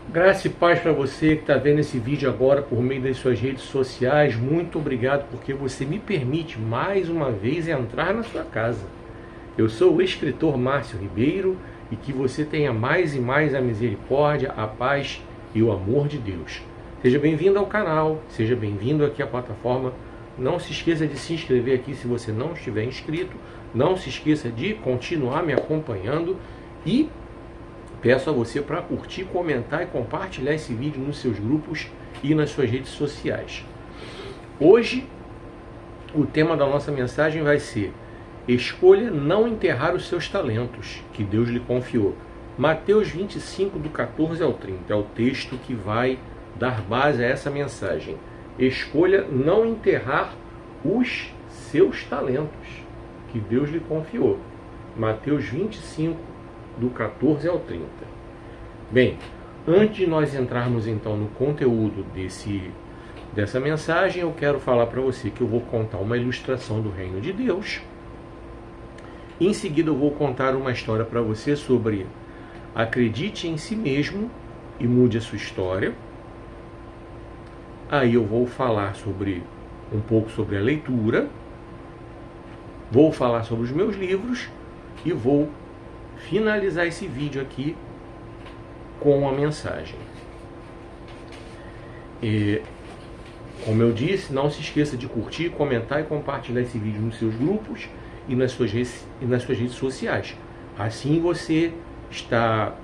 Graça e paz para você que está vendo esse vídeo agora por meio das suas redes sociais. Muito obrigado porque você me permite mais uma vez entrar na sua casa. Eu sou o escritor Márcio Ribeiro e que você tenha mais e mais a misericórdia, a paz e o amor de Deus. Seja bem-vindo ao canal, seja bem-vindo aqui à plataforma. Não se esqueça de se inscrever aqui se você não estiver inscrito. Não se esqueça de continuar me acompanhando e peço a você para curtir, comentar e compartilhar esse vídeo nos seus grupos e nas suas redes sociais. Hoje, o tema da nossa mensagem vai ser: escolha não enterrar os seus talentos que Deus lhe confiou. Mateus 25, do 14 ao 30, é o texto que vai dar base a essa mensagem. Escolha não enterrar os seus talentos que Deus lhe confiou. Mateus 25, do 14 ao 30. Bem, antes de nós entrarmos então no conteúdo dessa mensagem, eu quero falar para você que eu vou contar uma ilustração do reino de Deus. Em seguida eu vou contar uma história para você sobre acredite em si mesmo e mude a sua história. Aí eu vou falar um pouco sobre a leitura, vou falar sobre os meus livros e vou finalizar esse vídeo aqui com uma mensagem. Como eu disse, não se esqueça de curtir, comentar e compartilhar esse vídeo nos seus grupos e nas suas redes sociais. Assim você está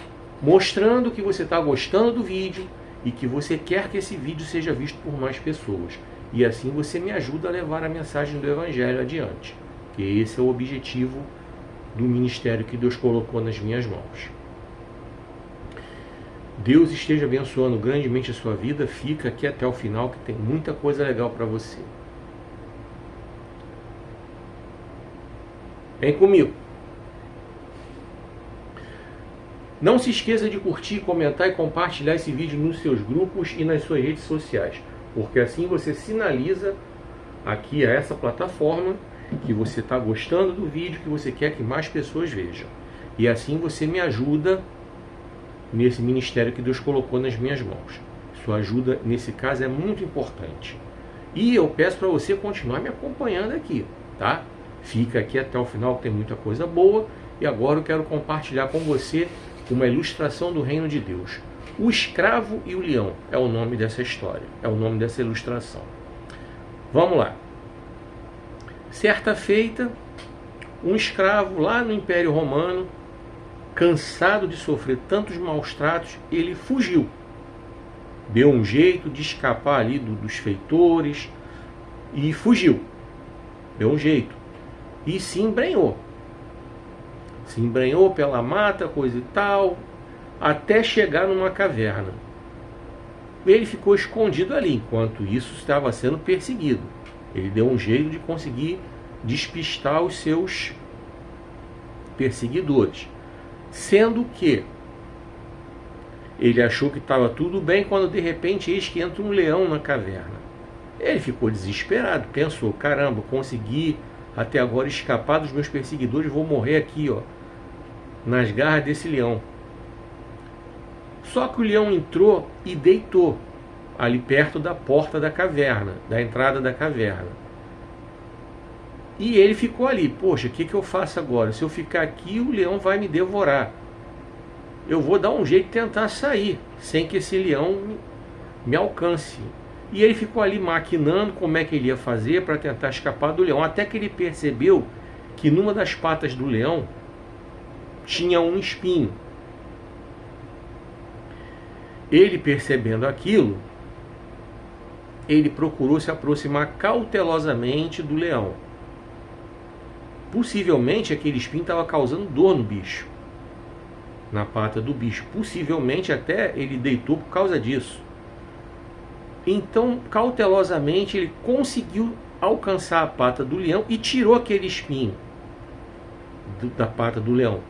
mostrando que você está gostando do vídeo e que você quer que esse vídeo seja visto por mais pessoas. E assim você me ajuda a levar a mensagem do Evangelho adiante. E esse é o objetivo do ministério que Deus colocou nas minhas mãos. Deus esteja abençoando grandemente a sua vida. Fica aqui até o final que tem muita coisa legal para você. Vem comigo. Não se esqueça de curtir, comentar e compartilhar esse vídeo nos seus grupos e nas suas redes sociais, porque assim você sinaliza aqui a essa plataforma que você está gostando do vídeo, que você quer que mais pessoas vejam. E assim você me ajuda nesse ministério que Deus colocou nas minhas mãos. Sua ajuda, nesse caso, é muito importante. E eu peço para você continuar me acompanhando aqui, tá? Fica aqui até o final, que tem muita coisa boa. E agora eu quero compartilhar com você uma ilustração do reino de Deus. O escravo e o leão é o nome dessa história, é o nome dessa ilustração. Vamos lá. Certa feita, um escravo lá no Império Romano, cansado de sofrer tantos maus tratos, ele fugiu. Deu um jeito de escapar ali dos feitores e fugiu. Deu um jeito. E se embrenhou. Se embrenhou pela mata, coisa e tal, até chegar numa caverna. Ele ficou escondido ali, enquanto isso estava sendo perseguido. Ele deu um jeito de conseguir despistar os seus perseguidores. Sendo que ele achou que estava tudo bem, quando de repente eis que entra um leão na caverna. Ele ficou desesperado, pensou: caramba, consegui até agora escapar dos meus perseguidores, vou morrer aqui, ó, nas garras desse leão. Só que o leão entrou e deitou ali perto da porta da caverna, da entrada da caverna. E ele ficou ali. Poxa, o que eu faço agora? Se eu ficar aqui, o leão vai me devorar. Eu vou dar um jeito de tentar sair, sem que esse leão me alcance. E ele ficou ali maquinando como é que ele ia fazer para tentar escapar do leão. Até que ele percebeu que numa das patas do leão tinha um espinho. Ele, percebendo aquilo, ele procurou se aproximar cautelosamente do leão. Possivelmente aquele espinho estava causando dor no bicho, na pata do bicho. Possivelmente até ele deitou por causa disso. Então, cautelosamente, ele conseguiu alcançar a pata do leão e tirou aquele espinho da pata do leão.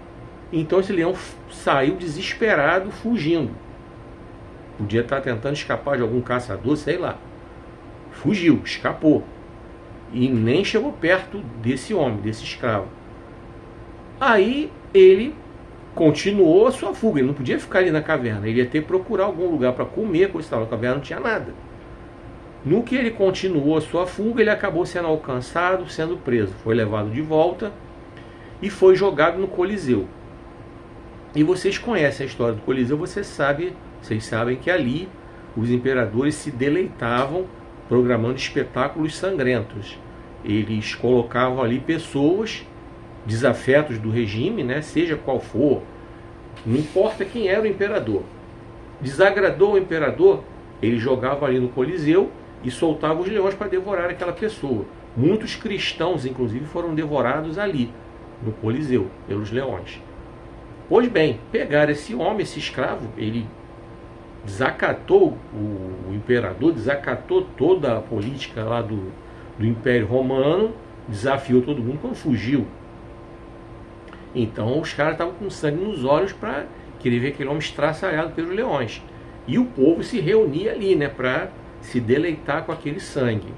Então esse leão saiu desesperado, fugindo. Podia estar tentando escapar de algum caçador, sei lá. Fugiu, escapou. E nem chegou perto desse homem, desse escravo. Aí ele continuou a sua fuga. Ele não podia ficar ali na caverna, ele ia ter que procurar algum lugar para comer, coisa e tal. Na caverna não tinha nada. No que ele continuou a sua fuga, ele acabou sendo alcançado, sendo preso. Foi levado de volta e foi jogado no Coliseu. E vocês conhecem a história do Coliseu, vocês sabem que ali os imperadores se deleitavam programando espetáculos sangrentos. Eles colocavam ali pessoas desafetos do regime, né, seja qual for, não importa quem era o imperador. Desagradou o imperador, ele jogava ali no Coliseu e soltava os leões para devorar aquela pessoa. Muitos cristãos, inclusive, foram devorados ali, no Coliseu, pelos leões. Pois bem, pegaram esse homem, esse escravo, ele desacatou o imperador, desacatou toda a política lá do Império Romano, desafiou todo mundo quando fugiu. Então os caras estavam com sangue nos olhos para querer ver aquele homem estraçalhado pelos leões. E o povo se reunia ali, né, para se deleitar com aquele sangue.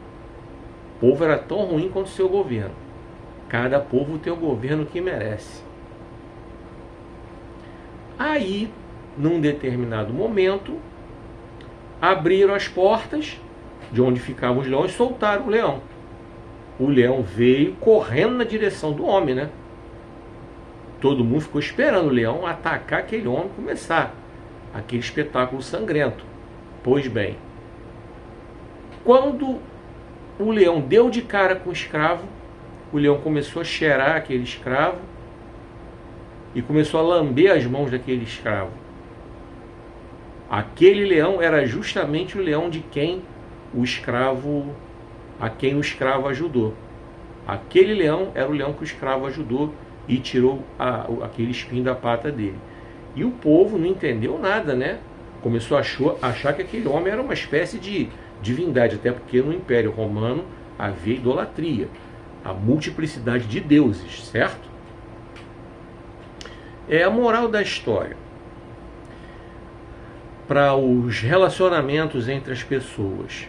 O povo era tão ruim quanto o seu governo. Cada povo tem o governo que merece. Aí, num determinado momento, abriram as portas de onde ficavam os leões e soltaram o leão. O leão veio correndo na direção do homem, né? Todo mundo ficou esperando o leão atacar aquele homem e começar aquele espetáculo sangrento. Pois bem, quando o leão deu de cara com o escravo, o leão começou a cheirar aquele escravo e começou a lamber as mãos daquele escravo. Aquele leão era justamente o leão de quem o escravo ajudou. Aquele leão era o leão que o escravo ajudou e tirou aquele espinho da pata dele. E o povo não entendeu nada, né? Começou a achar que aquele homem era uma espécie de divindade, até porque no Império Romano havia idolatria, a multiplicidade de deuses, certo? É a moral da história. Para os relacionamentos entre as pessoas,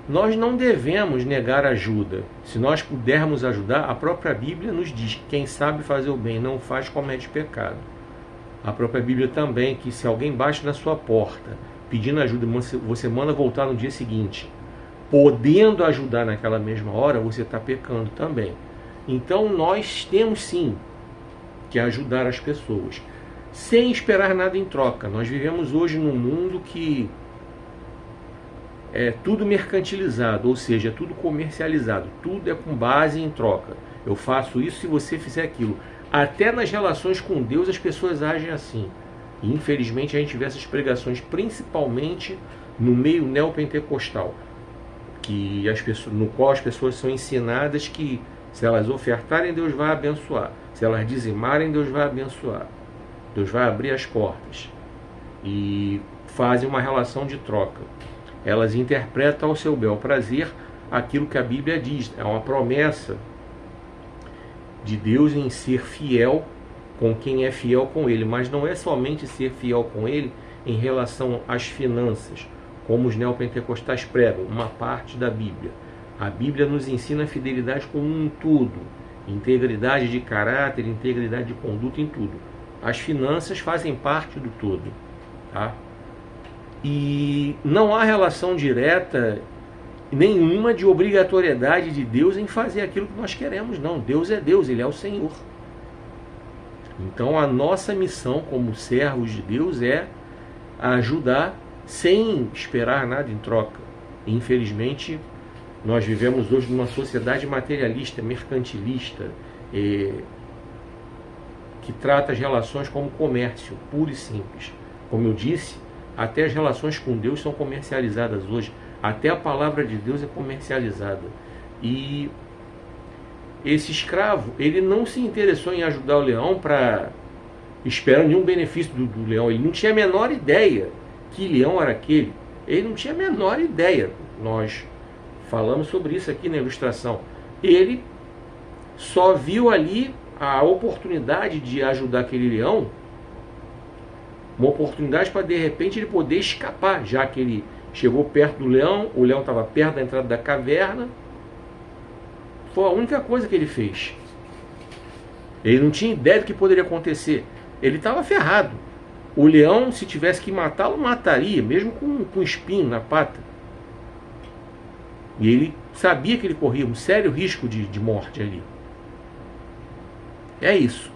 nós não devemos negar ajuda. Se nós pudermos ajudar, a própria Bíblia nos diz que quem sabe fazer o bem não faz, comete pecado. A própria Bíblia também, que se alguém bate na sua porta pedindo ajuda, você manda voltar no dia seguinte, podendo ajudar naquela mesma hora, você está pecando também. Então nós temos sim que ajudar as pessoas, sem esperar nada em troca. Nós vivemos hoje num mundo que é tudo mercantilizado, ou seja, é tudo comercializado, tudo é com base em troca. Eu faço isso se você fizer aquilo. Até nas relações com Deus as pessoas agem assim. E, infelizmente a gente vê essas pregações principalmente no meio neopentecostal, no qual as pessoas são ensinadas que se elas ofertarem, Deus vai abençoar. Se elas dizimarem, Deus vai abençoar. Deus vai abrir as portas. E fazem uma relação de troca. Elas interpretam ao seu bel prazer aquilo que a Bíblia diz. É uma promessa de Deus em ser fiel com quem é fiel com Ele. Mas não é somente ser fiel com Ele em relação às finanças, como os neopentecostais pregam, uma parte da Bíblia. A Bíblia nos ensina fidelidade com um tudo. Integridade de caráter, integridade de conduta em tudo. As finanças fazem parte do todo, tá? E não há relação direta nenhuma de obrigatoriedade de Deus em fazer aquilo que nós queremos, não. Deus é Deus, Ele é o Senhor. Então a nossa missão como servos de Deus é ajudar sem esperar nada em troca. Infelizmente, nós vivemos hoje numa sociedade materialista, mercantilista, que trata as relações como comércio, puro e simples. Como eu disse, até as relações com Deus são comercializadas hoje. Até a palavra de Deus é comercializada. E esse escravo, ele não se interessou em ajudar o leão para esperar nenhum benefício do leão. Ele não tinha a menor ideia que leão era aquele. Ele não tinha a menor ideia. Nós falamos sobre isso aqui na ilustração. Ele só viu ali a oportunidade de ajudar aquele leão, uma oportunidade para de repente ele poder escapar, já que ele chegou perto do leão, o leão estava perto da entrada da caverna. Foi a única coisa que ele fez. Ele não tinha ideia do que poderia acontecer. ele estava ferrado. O leão, se tivesse que matá-lo, mataria, mesmo com espinho na pata. E ele sabia que ele corria um sério risco de morte ali. É isso.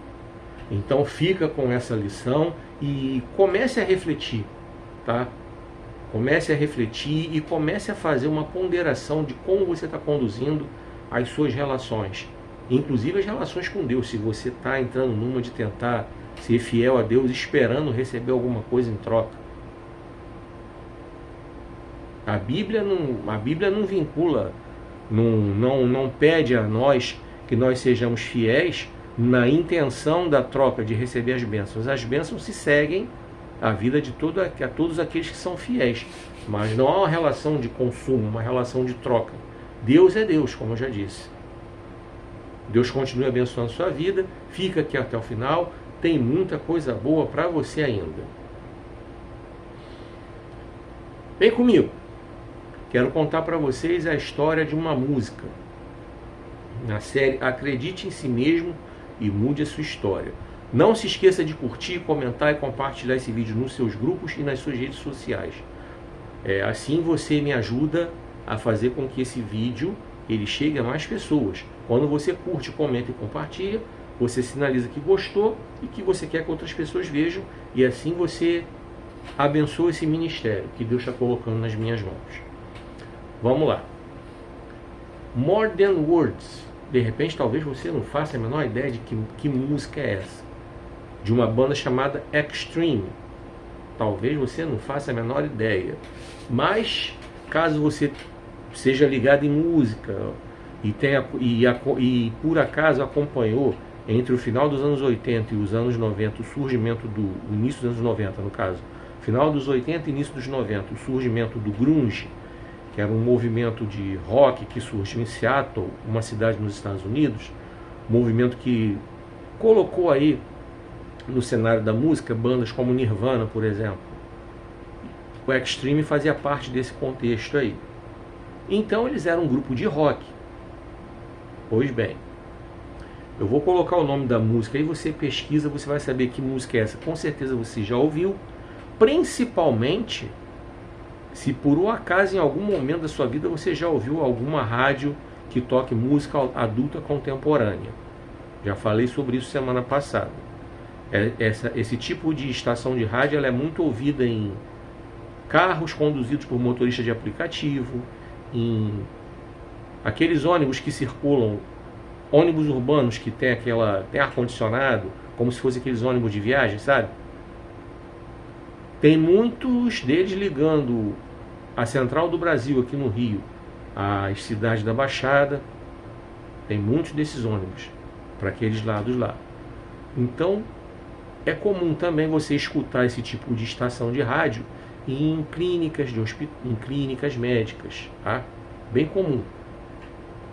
Então fica com essa lição e comece a refletir, tá? Comece a refletir e comece a fazer uma ponderação de como você está conduzindo as suas relações, inclusive as relações com Deus. Se você está entrando numa de tentar ser fiel a Deus, esperando receber alguma coisa em troca. A Bíblia não vincula, não pede a nós que nós sejamos fiéis na intenção da troca de receber as bênçãos. As bênçãos se seguem a vida de todos aqueles que são fiéis, mas não há uma relação de consumo, uma relação de troca. Deus é Deus, como eu já disse. Deus continue abençoando a sua vida, fica aqui até o final, tem muita coisa boa para você ainda. Vem comigo, quero contar para vocês a história de uma música, na série Acredite em Si Mesmo e Mude a Sua História. Não se esqueça de curtir, comentar e compartilhar esse vídeo nos seus grupos e nas suas redes sociais. Assim você me ajuda a fazer com que esse vídeo ele chegue a mais pessoas. Quando você curte, comenta e compartilha, você sinaliza que gostou e que você quer que outras pessoas vejam, e assim você abençoa esse ministério que Deus está colocando nas minhas mãos. Vamos lá. More Than Words. De repente, talvez você não faça a menor ideia de que música é essa. De uma banda chamada Extreme. Talvez você não faça a menor ideia. Mas, caso você seja ligado em música e por acaso acompanhou entre o final dos anos 80 e os anos 90 o surgimento o início dos anos 90, no caso, final dos 80 e início dos 90, o surgimento do grunge, que era um movimento de rock que surgiu em Seattle, uma cidade nos Estados Unidos, movimento que colocou aí no cenário da música bandas como Nirvana, por exemplo. O Extreme fazia parte desse contexto aí. Então eles eram um grupo de rock. Pois bem, eu vou colocar o nome da música aí, você pesquisa, você vai saber que música é essa. Com certeza você já ouviu, principalmente se por um acaso em algum momento da sua vida você já ouviu alguma rádio que toque música adulta contemporânea. Já falei sobre isso semana passada. Esse tipo de estação de rádio ela é muito ouvida em carros conduzidos por motoristas de aplicativo, em aqueles ônibus que circulam, ônibus urbanos que tem ar-condicionado, como se fosse aqueles ônibus de viagem, sabe? Tem muitos deles ligando a Central do Brasil, aqui no Rio, às cidades da Baixada. Tem muitos desses ônibus para aqueles lados lá. Então, é comum também você escutar esse tipo de estação de rádio em clínicas, em clínicas médicas, tá? Bem comum.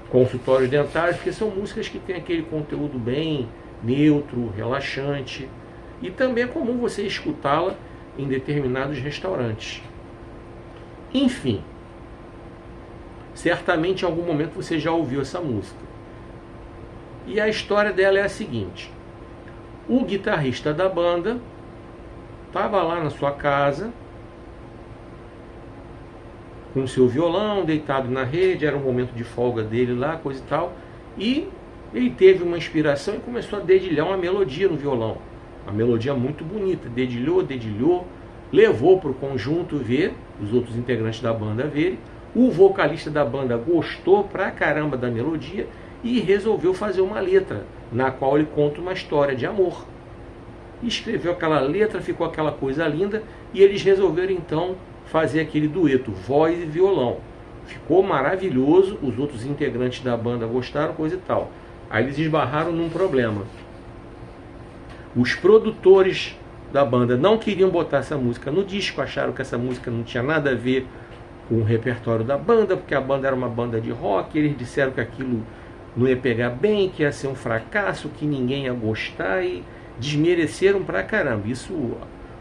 Consultórios dentários, porque são músicas que têm aquele conteúdo bem neutro, relaxante. E também é comum você escutá-la em determinados restaurantes. Enfim, certamente em algum momento você já ouviu essa música. E a história dela é a seguinte: o guitarrista da banda estava lá na sua casa com seu violão deitado na rede, era um momento de folga dele lá, coisa e tal, e ele teve uma inspiração e começou a dedilhar uma melodia no violão. Uma melodia muito bonita, dedilhou, levou para o conjunto ver, os outros integrantes da banda verem. O vocalista da banda gostou pra caramba da melodia e resolveu fazer uma letra, na qual ele conta uma história de amor. Escreveu aquela letra, ficou aquela coisa linda, e eles resolveram então fazer aquele dueto, voz e violão. Ficou maravilhoso, os outros integrantes da banda gostaram, coisa e tal. Aí eles esbarraram num problema. Os produtores da banda não queriam botar essa música no disco, acharam que essa música não tinha nada a ver com o repertório da banda, porque a banda era uma banda de rock, eles disseram que aquilo não ia pegar bem, que ia ser um fracasso, que ninguém ia gostar, e desmereceram pra caramba. Isso,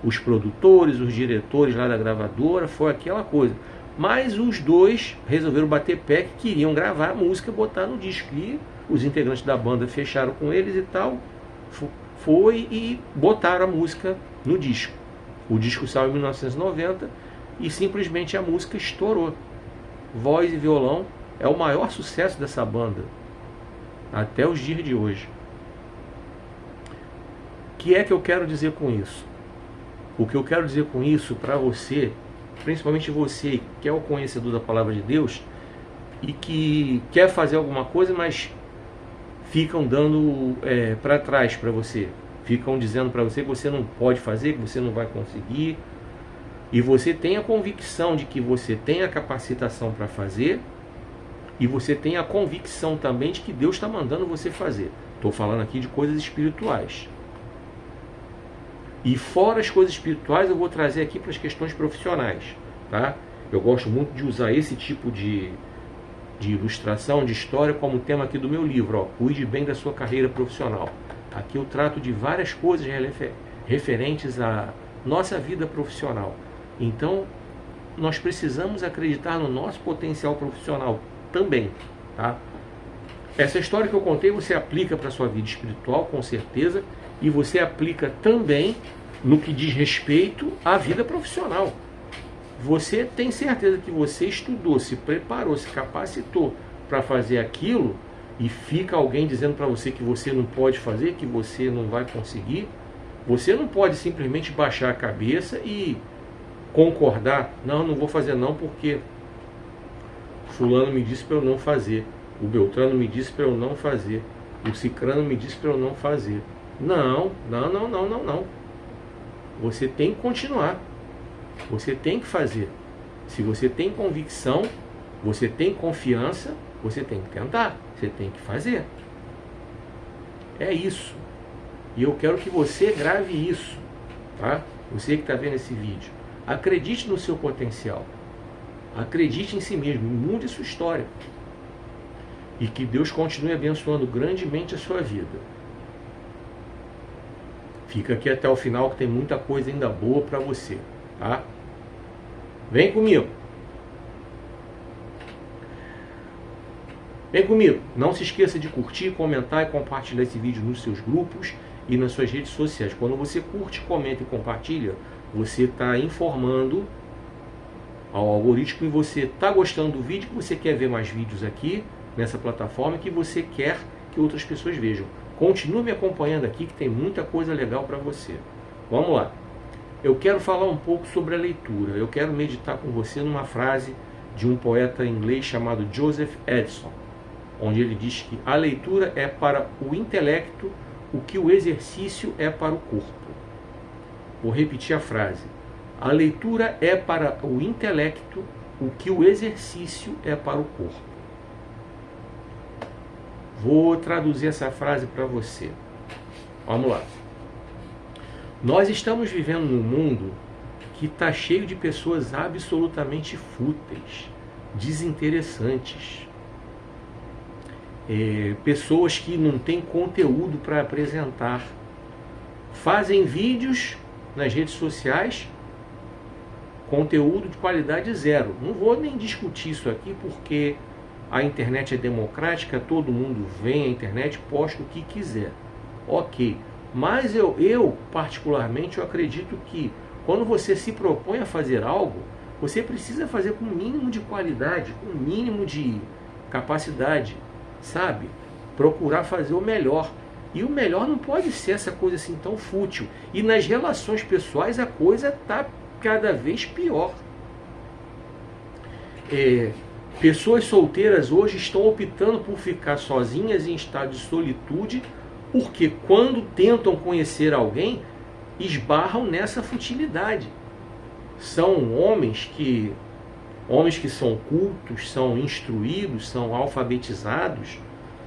os produtores, os diretores lá da gravadora, foi aquela coisa. Mas os dois resolveram bater pé que queriam gravar a música e botar no disco. E os integrantes da banda fecharam com eles e tal. foi e botaram a música no disco. O disco saiu em 1990 e simplesmente a música estourou. Voz e violão é o maior sucesso dessa banda até os dias de hoje. O que é que eu quero dizer com isso? O que eu quero dizer com isso para você, principalmente você que é o conhecedor da palavra de Deus e que quer fazer alguma coisa, mas ficam dando para trás para você, ficam dizendo para você que você não pode fazer, que você não vai conseguir, e você tem a convicção de que você tem a capacitação para fazer, e você tem a convicção também de que Deus está mandando você fazer. Estou falando aqui de coisas espirituais. E fora as coisas espirituais, eu vou trazer aqui para as questões profissionais, tá? Eu gosto muito de usar esse tipo de ilustração, de história, como tema aqui do meu livro, ó, Cuide Bem da Sua Carreira Profissional. Aqui eu trato de várias coisas referentes à nossa vida profissional. Então, nós precisamos acreditar no nosso potencial profissional também, tá? Essa história que eu contei, você aplica para a sua vida espiritual, com certeza, e você aplica também no que diz respeito à vida profissional. Você tem certeza que você estudou, se preparou, se capacitou para fazer aquilo, e fica alguém dizendo para você que você não pode fazer, que você não vai conseguir? Você não pode simplesmente baixar a cabeça e concordar. Não, não vou fazer não porque fulano me disse para eu não fazer, o Beltrano me disse para eu não fazer, o Cicrano me disse para eu não fazer. Não. Você tem que continuar. Você tem que fazer. Se você tem convicção, você tem confiança, você tem que tentar, você tem que fazer. É isso. E eu quero que você grave isso, tá? Você que está vendo esse vídeo. Acredite no seu potencial. Acredite em si mesmo, mude sua história. E que Deus continue abençoando grandemente a sua vida. Fica aqui até o final que tem muita coisa ainda boa para você, tá? Vem comigo. Vem comigo. Não se esqueça de curtir, comentar e compartilhar esse vídeo nos seus grupos e nas suas redes sociais. Quando você curte, comenta e compartilha, você está informando ao algoritmo que você está gostando do vídeo, que você quer ver mais vídeos aqui nessa plataforma, que você quer que outras pessoas vejam. Continue me acompanhando aqui que tem muita coisa legal para você. Vamos lá. Eu quero falar um pouco sobre a leitura. Eu quero meditar com você numa frase de um poeta inglês chamado Joseph Addison, onde ele diz que a leitura é para o intelecto o que o exercício é para o corpo. Vou repetir a frase. A leitura é para o intelecto o que o exercício é para o corpo. Vou traduzir essa frase para você. Vamos lá. Nós estamos vivendo num mundo que está cheio de pessoas absolutamente fúteis, desinteressantes. Pessoas que não têm conteúdo para apresentar. Fazem vídeos nas redes sociais, conteúdo de qualidade zero. Não vou nem discutir isso aqui porque a internet é democrática, todo mundo vem à internet, posta o que quiser. Ok, mas eu particularmente, eu acredito que quando você se propõe a fazer algo, você precisa fazer com o mínimo de qualidade, com o mínimo de capacidade, sabe? Procurar fazer o melhor. E o melhor não pode ser essa coisa assim tão fútil. E nas relações pessoais a coisa está cada vez pior. Pessoas solteiras hoje estão optando por ficar sozinhas em estado de solitude, porque quando tentam conhecer alguém, esbarram nessa futilidade. São homens que são cultos, são instruídos, são alfabetizados,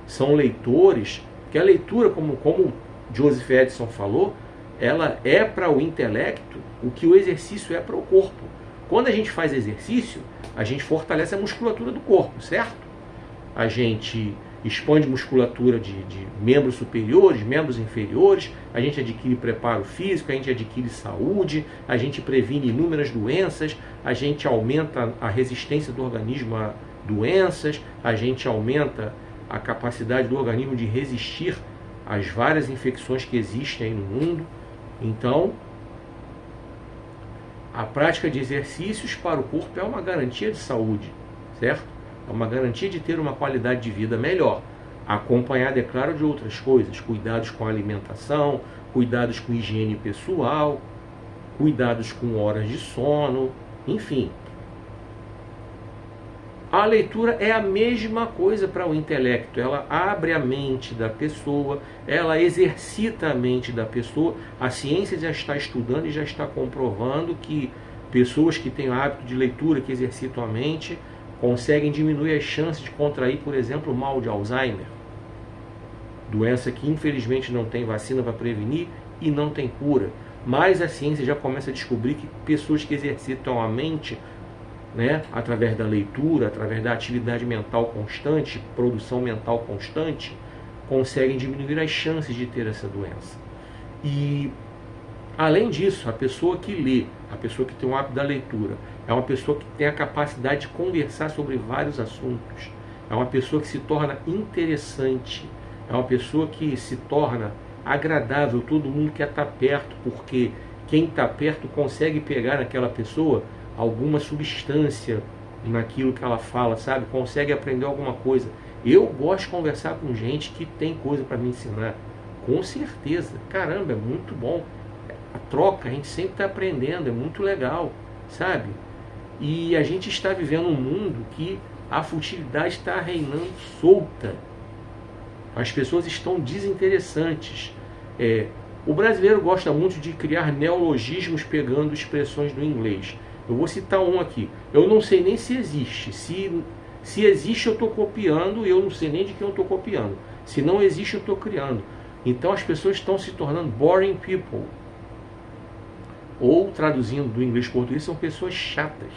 são leitores, que a leitura, como Joseph Addison falou, ela é para o intelecto o que o exercício é para o corpo. Quando a gente faz exercício, a gente fortalece a musculatura do corpo, certo? A gente expande musculatura de membros superiores, membros inferiores, a gente adquire preparo físico, a gente adquire saúde, a gente previne inúmeras doenças, a gente aumenta a resistência do organismo a doenças, a gente aumenta a capacidade do organismo de resistir as várias infecções que existem aí no mundo. Então, a prática de exercícios para o corpo é uma garantia de saúde, certo? É uma garantia de ter uma qualidade de vida melhor, acompanhada, é claro, de outras coisas, cuidados com a alimentação, cuidados com higiene pessoal, cuidados com horas de sono, enfim. A leitura é a mesma coisa para o intelecto, ela abre a mente da pessoa, ela exercita a mente da pessoa. A ciência já está estudando e já está comprovando que pessoas que têm o hábito de leitura, que exercitam a mente, conseguem diminuir as chances de contrair, por exemplo, o mal de Alzheimer. Doença que infelizmente não tem vacina para prevenir e não tem cura. Mas a ciência já começa a descobrir que pessoas que exercitam a mente, né, através da leitura, através da atividade mental constante, produção mental constante, conseguem diminuir as chances de ter essa doença. E, além disso, a pessoa que lê, a pessoa que tem o hábito da leitura, é uma pessoa que tem a capacidade de conversar sobre vários assuntos, é uma pessoa que se torna interessante, é uma pessoa que se torna agradável, todo mundo quer estar perto, porque quem está perto consegue pegar naquela pessoa alguma substância naquilo que ela fala, sabe? Consegue aprender alguma coisa. Eu gosto de conversar com gente que tem coisa para me ensinar, com certeza. Caramba, é muito bom. A troca, a gente sempre está aprendendo, é muito legal, sabe? E a gente está vivendo um mundo que a futilidade está reinando solta. As pessoas estão desinteressantes. O brasileiro gosta muito de criar neologismos pegando expressões do inglês. Eu vou citar um aqui. Eu não sei nem se existe. Se existe, eu estou copiando, e eu não sei nem de quem eu estou copiando. Se não existe, eu estou criando. Então as pessoas estão se tornando boring people. Ou, traduzindo do inglês para o português, são pessoas chatas.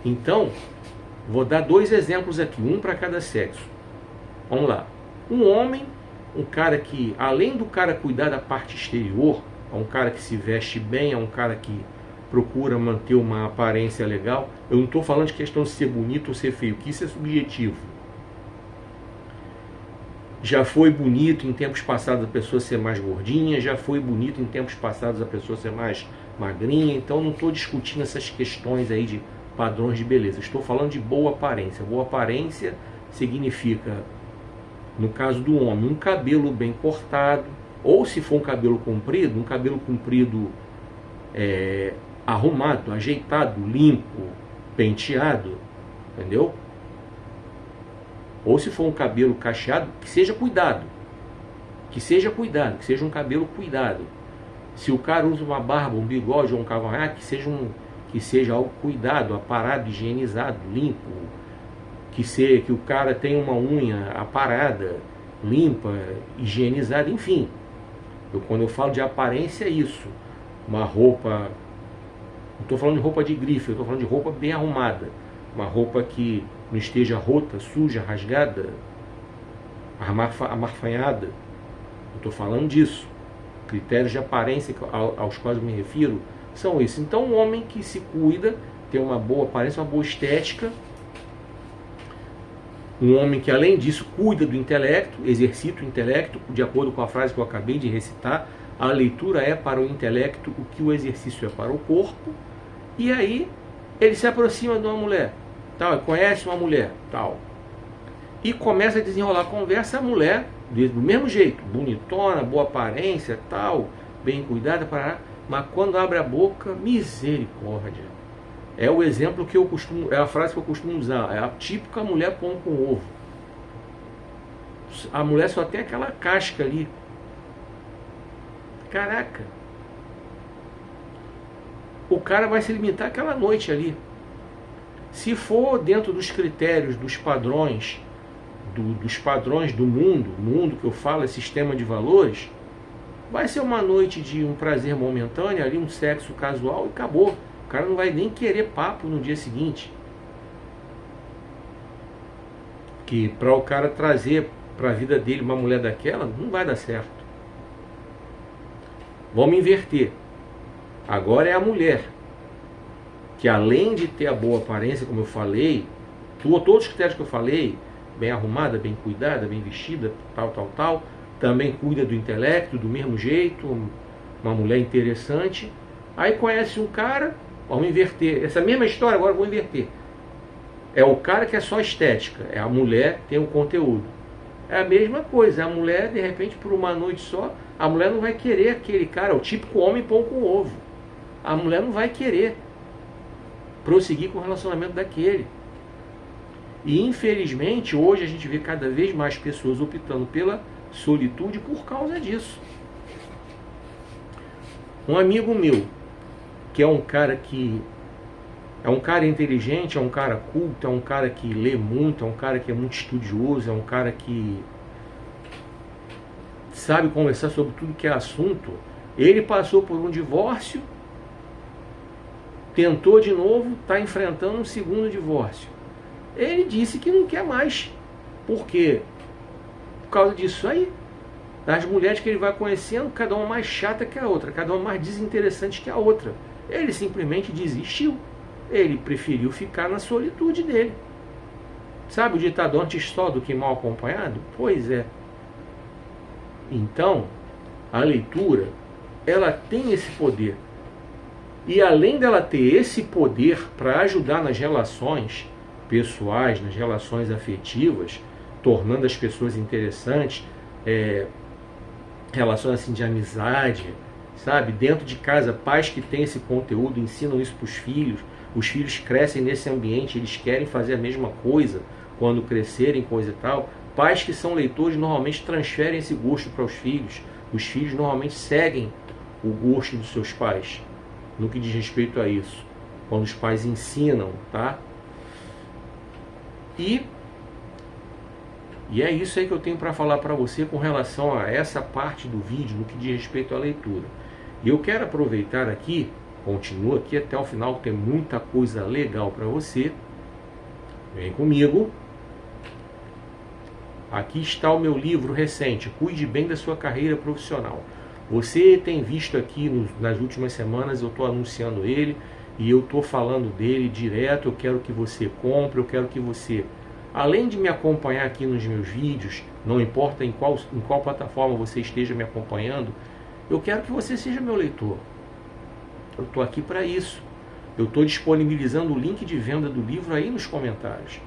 Então, vou dar 2 exemplos aqui, um para cada sexo. Vamos lá. Um homem, um cara que, além do cara cuidar da parte exterior, é um cara que se veste bem, é um cara que procura manter uma aparência legal. Eu não estou falando de questão de ser bonito ou ser feio, que isso é subjetivo. Já foi bonito em tempos passados a pessoa ser mais gordinha, já foi bonito em tempos passados a pessoa ser mais magrinha, então não estou discutindo essas questões aí de padrões de beleza. Estou falando de boa aparência. Boa aparência significa, no caso do homem, um cabelo bem cortado, ou se for um cabelo comprido arrumado, ajeitado, limpo, penteado, entendeu? Ou se for um cabelo cacheado, que seja cuidado, que seja um cabelo cuidado. Se o cara usa uma barba, um bigode ou um cavanhaque, que seja algo cuidado, aparado, higienizado, limpo, que o cara tenha uma unha aparada, limpa, higienizada, enfim. Quando eu falo de aparência é isso. Uma roupa, não estou falando de roupa de grife, eu estou falando de roupa bem arrumada. Uma roupa que não esteja rota, suja, rasgada, amarfanhada. Eu estou falando disso. Critérios de aparência aos quais eu me refiro são esses. Então, um homem que se cuida, tem uma boa aparência, uma boa estética. Um homem que, além disso, cuida do intelecto, exercita o intelecto, de acordo com a frase que eu acabei de recitar. A leitura é para o intelecto o que o exercício é para o corpo. E aí ele se aproxima de uma mulher, tal, conhece uma mulher, tal, e começa a desenrolar a conversa. A mulher, do mesmo jeito, bonitona, boa aparência, tal, bem cuidada, mas quando abre a boca, misericórdia. É o exemplo que eu costumo, é a frase que eu costumo usar, é a típica mulher pão com ovo. A mulher só tem aquela casca ali. Caraca. O cara vai se limitar aquela noite ali. Se for dentro dos critérios, dos padrões, dos padrões do mundo que eu falo é sistema de valores, vai ser uma noite de um prazer momentâneo, ali um sexo casual e acabou. O cara não vai nem querer papo no dia seguinte. Que para o cara trazer para a vida dele uma mulher daquela, não vai dar certo. Vamos inverter. Agora é a mulher, que além de ter a boa aparência, como eu falei, todos os critérios que eu falei, bem arrumada, bem cuidada, bem vestida, tal, também cuida do intelecto, do mesmo jeito, uma mulher interessante. Aí conhece um cara, vamos inverter, essa mesma história agora vou inverter. É o cara que é só estética, é a mulher que tem o conteúdo. É a mesma coisa, a mulher, de repente, por uma noite só, a mulher não vai querer aquele cara, o típico homem pão com ovo. A mulher não vai querer prosseguir com o relacionamento daquele. E infelizmente hoje a gente vê cada vez mais pessoas optando pela solitude por causa disso. Um amigo meu, que é um cara inteligente, é um cara culto, é um cara que lê muito, é um cara que é muito estudioso, é um cara que sabe conversar sobre tudo que é assunto. Ele passou por um divórcio, tentou de novo, está enfrentando um segundo divórcio. Ele disse que não quer mais. Por quê? Por causa disso aí. Das mulheres que ele vai conhecendo, cada uma mais chata que a outra, cada uma mais desinteressante que a outra. Ele simplesmente desistiu. Ele preferiu ficar na solitude dele. Sabe o ditado antes só do que mal acompanhado? Pois é. Então, a leitura, ela tem esse poder. E além dela ter esse poder para ajudar nas relações pessoais, nas relações afetivas, tornando as pessoas interessantes, relações assim de amizade, sabe? Dentro de casa, pais que têm esse conteúdo ensinam isso para os filhos crescem nesse ambiente, eles querem fazer a mesma coisa quando crescerem, coisa e tal. Pais que são leitores normalmente transferem esse gosto para os filhos normalmente seguem o gosto dos seus pais, no que diz respeito a isso, quando os pais ensinam, tá? E é isso aí que eu tenho para falar para você com relação a essa parte do vídeo, no que diz respeito à leitura. E eu quero aproveitar aqui, continua aqui até o final, tem muita coisa legal para você. Vem comigo. Aqui está o meu livro recente, Cuide Bem da Sua Carreira Profissional. Você tem visto aqui nas últimas semanas, eu estou anunciando ele e eu estou falando dele direto. Eu quero que você compre, eu quero que você, além de me acompanhar aqui nos meus vídeos, não importa em qual plataforma você esteja me acompanhando, eu quero que você seja meu leitor. Eu estou aqui para isso. Eu estou disponibilizando o link de venda do livro aí nos comentários.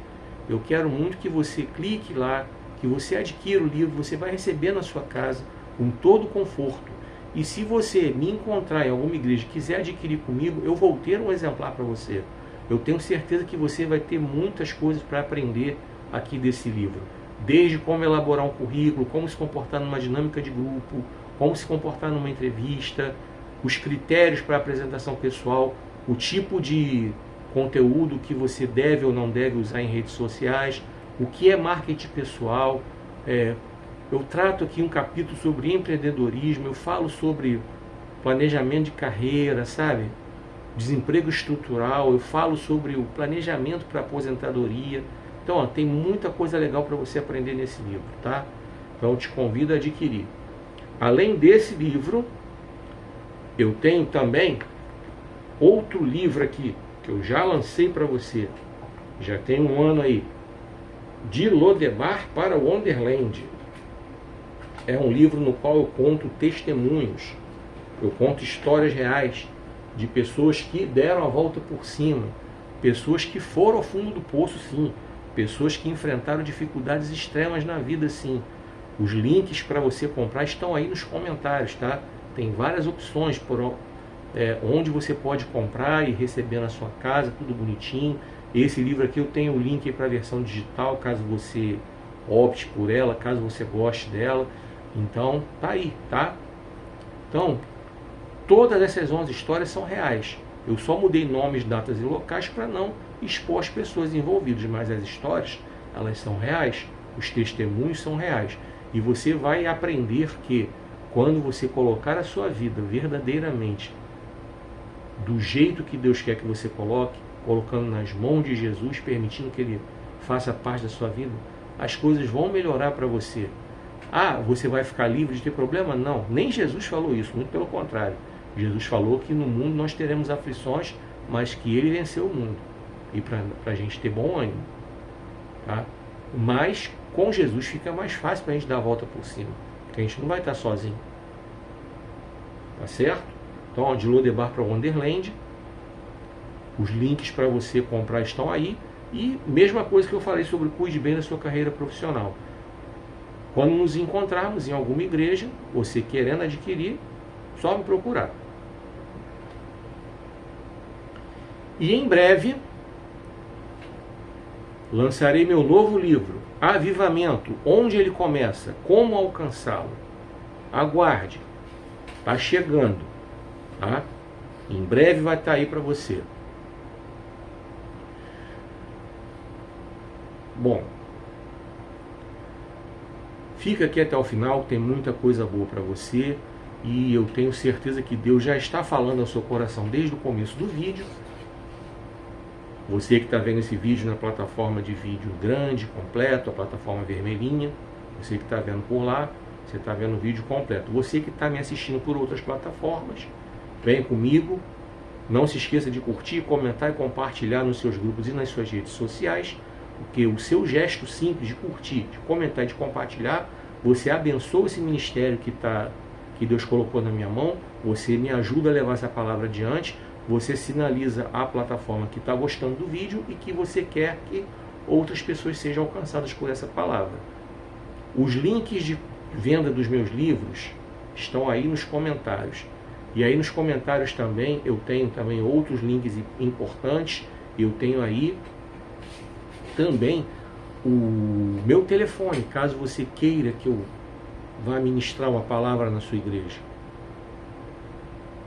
Eu quero muito que você clique lá, que você adquira o livro, você vai receber na sua casa com todo conforto. E se você me encontrar em alguma igreja e quiser adquirir comigo, eu vou ter um exemplar para você. Eu tenho certeza que você vai ter muitas coisas para aprender aqui desse livro. Desde como elaborar um currículo, como se comportar numa dinâmica de grupo, como se comportar numa entrevista, os critérios para apresentação pessoal, o tipo de conteúdo que você deve ou não deve usar em redes sociais, o que é marketing pessoal. Eu trato aqui um capítulo sobre empreendedorismo, eu falo sobre planejamento de carreira, sabe? Desemprego estrutural, eu falo sobre o planejamento para aposentadoria. Então, ó, tem muita coisa legal para você aprender nesse livro, tá? Então, eu te convido a adquirir. Além desse livro, eu tenho também outro livro aqui, que eu já lancei para você, já tem um ano aí, De Lodebar para Wonderland. É um livro no qual eu conto testemunhos, eu conto histórias reais de pessoas que deram a volta por cima, pessoas que foram ao fundo do poço, sim, pessoas que enfrentaram dificuldades extremas na vida, sim. Os links para você comprar estão aí nos comentários, tá? Tem várias opções onde você pode comprar e receber na sua casa, tudo bonitinho. Esse livro aqui eu tenho o link para a versão digital, caso você opte por ela, caso você goste dela. Então, tá aí, tá? Então, todas essas 11 histórias são reais. Eu só mudei nomes, datas e locais para não expor as pessoas envolvidas, mas as histórias, elas são reais, os testemunhos são reais. E você vai aprender que quando você colocar a sua vida verdadeiramente do jeito que Deus quer que você coloque, colocando nas mãos de Jesus, permitindo que Ele faça parte da sua vida, as coisas vão melhorar para você. Ah, você vai ficar livre de ter problema? Não, nem Jesus falou isso, muito pelo contrário. Jesus falou que no mundo nós teremos aflições, mas que Ele venceu o mundo. E para a gente ter bom ânimo. Tá? Mas com Jesus fica mais fácil para a gente dar a volta por cima. porque a gente não vai estar sozinho. Tá certo? Então, ó, de Lodebar para Wonderland, os links para você comprar estão aí. E mesma coisa que eu falei sobre cuide bem da sua carreira profissional. Quando nos encontrarmos em alguma igreja, você querendo adquirir, só me procurar. E em breve lançarei meu novo livro, Avivamento, onde ele começa, como alcançá-lo. Aguarde, está chegando, tá? Em breve vai estar aí para você. Bom, fica aqui até o final, tem muita coisa boa para você e eu tenho certeza que Deus já está falando ao seu coração desde o começo do vídeo. Você que está vendo esse vídeo na plataforma de vídeo grande, completo, a plataforma vermelhinha, você que está vendo por lá, você está vendo o vídeo completo. Você que está me assistindo por outras plataformas, vem comigo. Não se esqueça de curtir, comentar e compartilhar nos seus grupos e nas suas redes sociais, porque o seu gesto simples de curtir, de comentar e de compartilhar, você abençoa esse ministério que Deus colocou na minha mão, você me ajuda a levar essa palavra adiante, você sinaliza à plataforma que está gostando do vídeo e que você quer que outras pessoas sejam alcançadas por essa palavra. Os links de venda dos meus livros estão aí nos comentários. E aí nos comentários também, eu tenho também outros links importantes. Eu tenho aí também o meu telefone, caso você queira que eu vá ministrar uma palavra na sua igreja.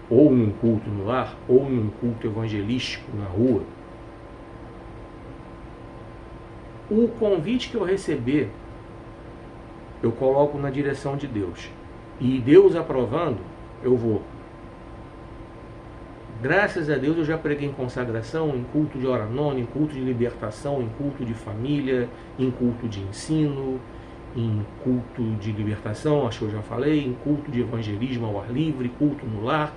Ou num culto no lar, ou num culto evangelístico na rua. O convite que eu receber, eu coloco na direção de Deus. E Deus aprovando, eu vou. Graças a Deus eu já preguei em consagração, em culto de hora nona, em culto de libertação, em culto de família, em culto de ensino, em culto de libertação, acho que eu já falei, em culto de evangelismo ao ar livre, culto no lar.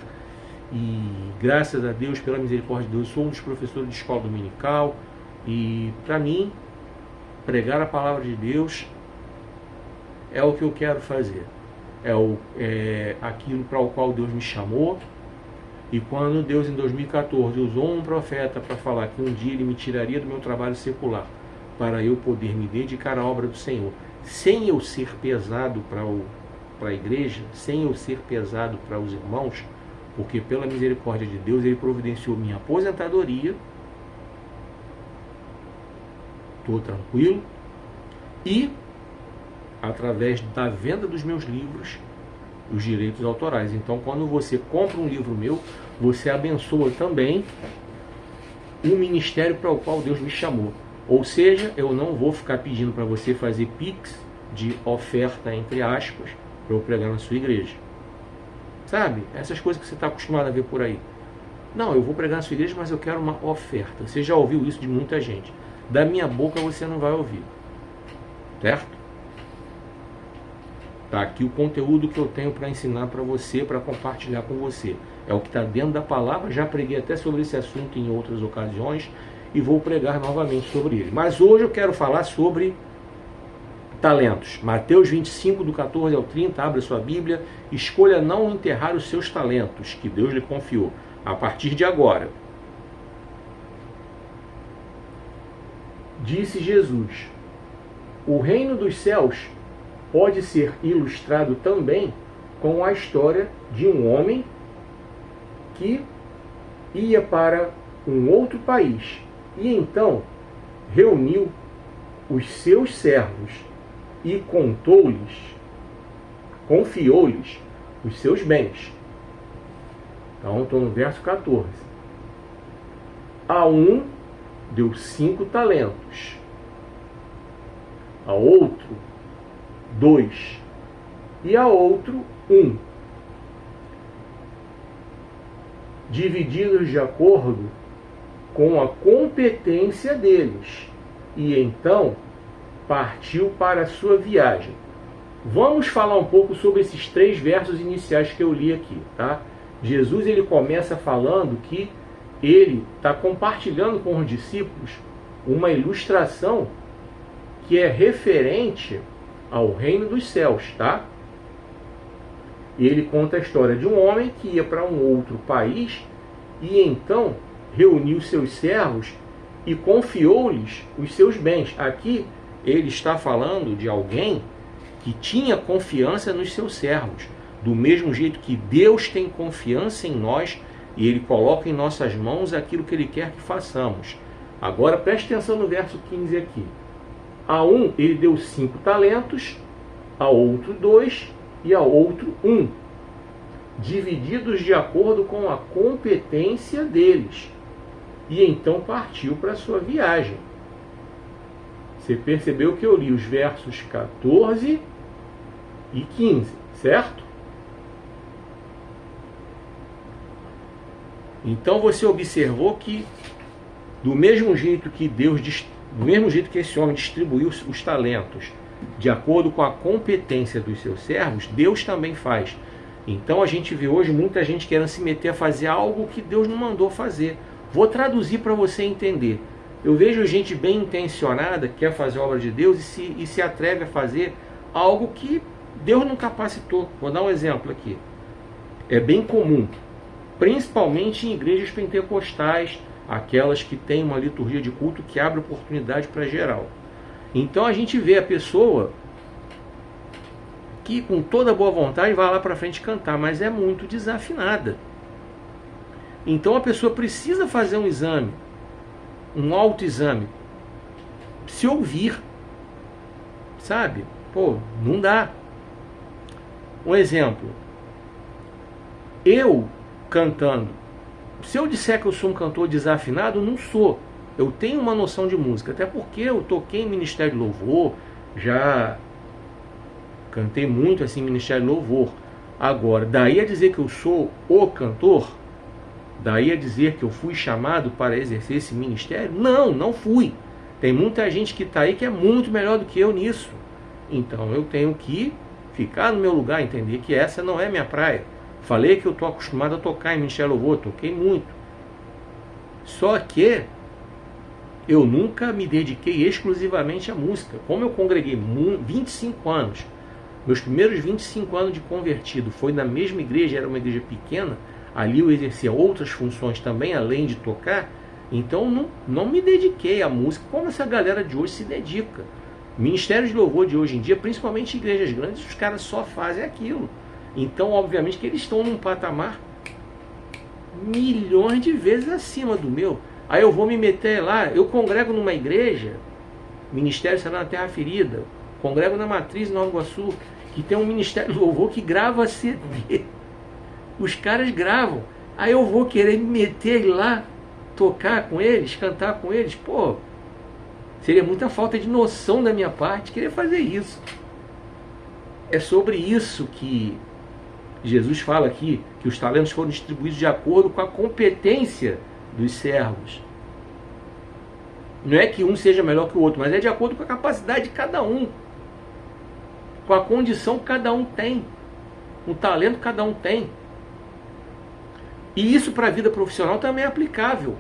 E graças a Deus, pela misericórdia de Deus, sou um dos professores de escola dominical. E para mim, pregar a palavra de Deus é o que eu quero fazer. É aquilo para o qual Deus me chamou. E quando Deus, em 2014, usou um profeta para falar que um dia ele me tiraria do meu trabalho secular para eu poder me dedicar à obra do Senhor, sem eu ser pesado para a igreja, sem eu ser pesado para os irmãos, porque pela misericórdia de Deus ele providenciou minha aposentadoria, estou tranquilo, e através da venda dos meus livros, os direitos autorais. Então, quando você compra um livro meu, você abençoa também o ministério para o qual Deus me chamou. Ou seja, eu não vou ficar pedindo para você fazer pix de oferta, entre aspas, para eu pregar na sua igreja. Sabe? Essas coisas que você está acostumado a ver por aí. Não, eu vou pregar na sua igreja, mas eu quero uma oferta. Você já ouviu isso de muita gente. Da minha boca você não vai ouvir. Certo? Tá aqui o conteúdo que eu tenho para ensinar para você, para compartilhar com você. É o que está dentro da palavra. Já preguei até sobre esse assunto em outras ocasiões e vou pregar novamente sobre ele. Mas hoje eu quero falar sobre talentos. Mateus 25, do 14 ao 30, abre sua Bíblia. Escolha não enterrar os seus talentos que Deus lhe confiou a partir de agora. Disse Jesus: o reino dos céus pode ser ilustrado também com a história de um homem que ia para um outro país e então reuniu os seus servos e confiou-lhes os seus bens. Então, estou no verso 14. A um deu 5 talentos, a outro 2 e a outro 1, divididos de acordo com a competência deles, e então partiu para a sua viagem. Vamos falar um pouco sobre esses 3 versos iniciais que eu li aqui, tá? Jesus ele começa falando que ele está compartilhando com os discípulos uma ilustração que é referente ao reino dos céus, tá? E ele conta a história de um homem que ia para um outro país e então reuniu seus servos e confiou-lhes os seus bens. Aqui ele está falando de alguém que tinha confiança nos seus servos, do mesmo jeito que Deus tem confiança em nós e Ele coloca em nossas mãos aquilo que Ele quer que façamos. Agora preste atenção no verso 15 aqui. A um Ele deu 5 talentos, a outro 2 e a outro 1, divididos de acordo com a competência deles. E então partiu para a sua viagem. Você percebeu que eu li os versos 14 e 15, certo? Então você observou que do mesmo jeito que esse homem distribuiu os talentos de acordo com a competência dos seus servos, Deus também faz. Então a gente vê hoje muita gente querendo se meter a fazer algo que Deus não mandou fazer. Vou traduzir para você entender. Eu vejo gente bem intencionada que quer fazer a obra de Deus e se atreve a fazer algo que Deus não capacitou. Vou dar um exemplo aqui. É bem comum, principalmente em igrejas pentecostais, aquelas que têm uma liturgia de culto que abre oportunidade para geral. Então a gente vê a pessoa que com toda boa vontade vai lá para frente cantar, mas é muito desafinada. Então a pessoa precisa fazer um exame, um autoexame, se ouvir, sabe? Pô, não dá. Um exemplo, eu cantando, se eu disser que eu sou um cantor desafinado, não sou. Eu tenho uma noção de música, até porque eu toquei em Ministério de Louvor, já cantei muito assim em Ministério de Louvor. Agora, daí a dizer que eu sou o cantor, daí a dizer que eu fui chamado para exercer esse ministério, não fui. Tem muita gente que está aí que é muito melhor do que eu nisso. Então eu tenho que ficar no meu lugar, entender que essa não é minha praia. Falei que eu estou acostumado a tocar em Ministério de Louvor, toquei muito. Só que eu nunca me dediquei exclusivamente à música. Como eu congreguei 25 anos, meus primeiros 25 anos de convertido foi na mesma igreja, era uma igreja pequena, ali eu exercia outras funções também, além de tocar, então não me dediquei à música como essa galera de hoje se dedica. Ministérios de louvor de hoje em dia, principalmente igrejas grandes, os caras só fazem aquilo. Então, obviamente, que eles estão num patamar milhões de vezes acima do meu. Aí eu vou me meter lá, eu congrego numa igreja, Ministério Será na Terra Ferida, congrego na Matriz em Nova Iguaçu, que tem um Ministério de Louvor que grava CD. Os caras gravam. Aí eu vou querer me meter lá, tocar com eles, cantar com eles. Pô, seria muita falta de noção da minha parte querer fazer isso. É sobre isso que Jesus fala aqui, que os talentos foram distribuídos de acordo com a competência dos servos. Não é que um seja melhor que o outro, mas é de acordo com a capacidade de cada um, com a condição que cada um tem, o talento que cada um tem. E isso para a vida profissional também é aplicável.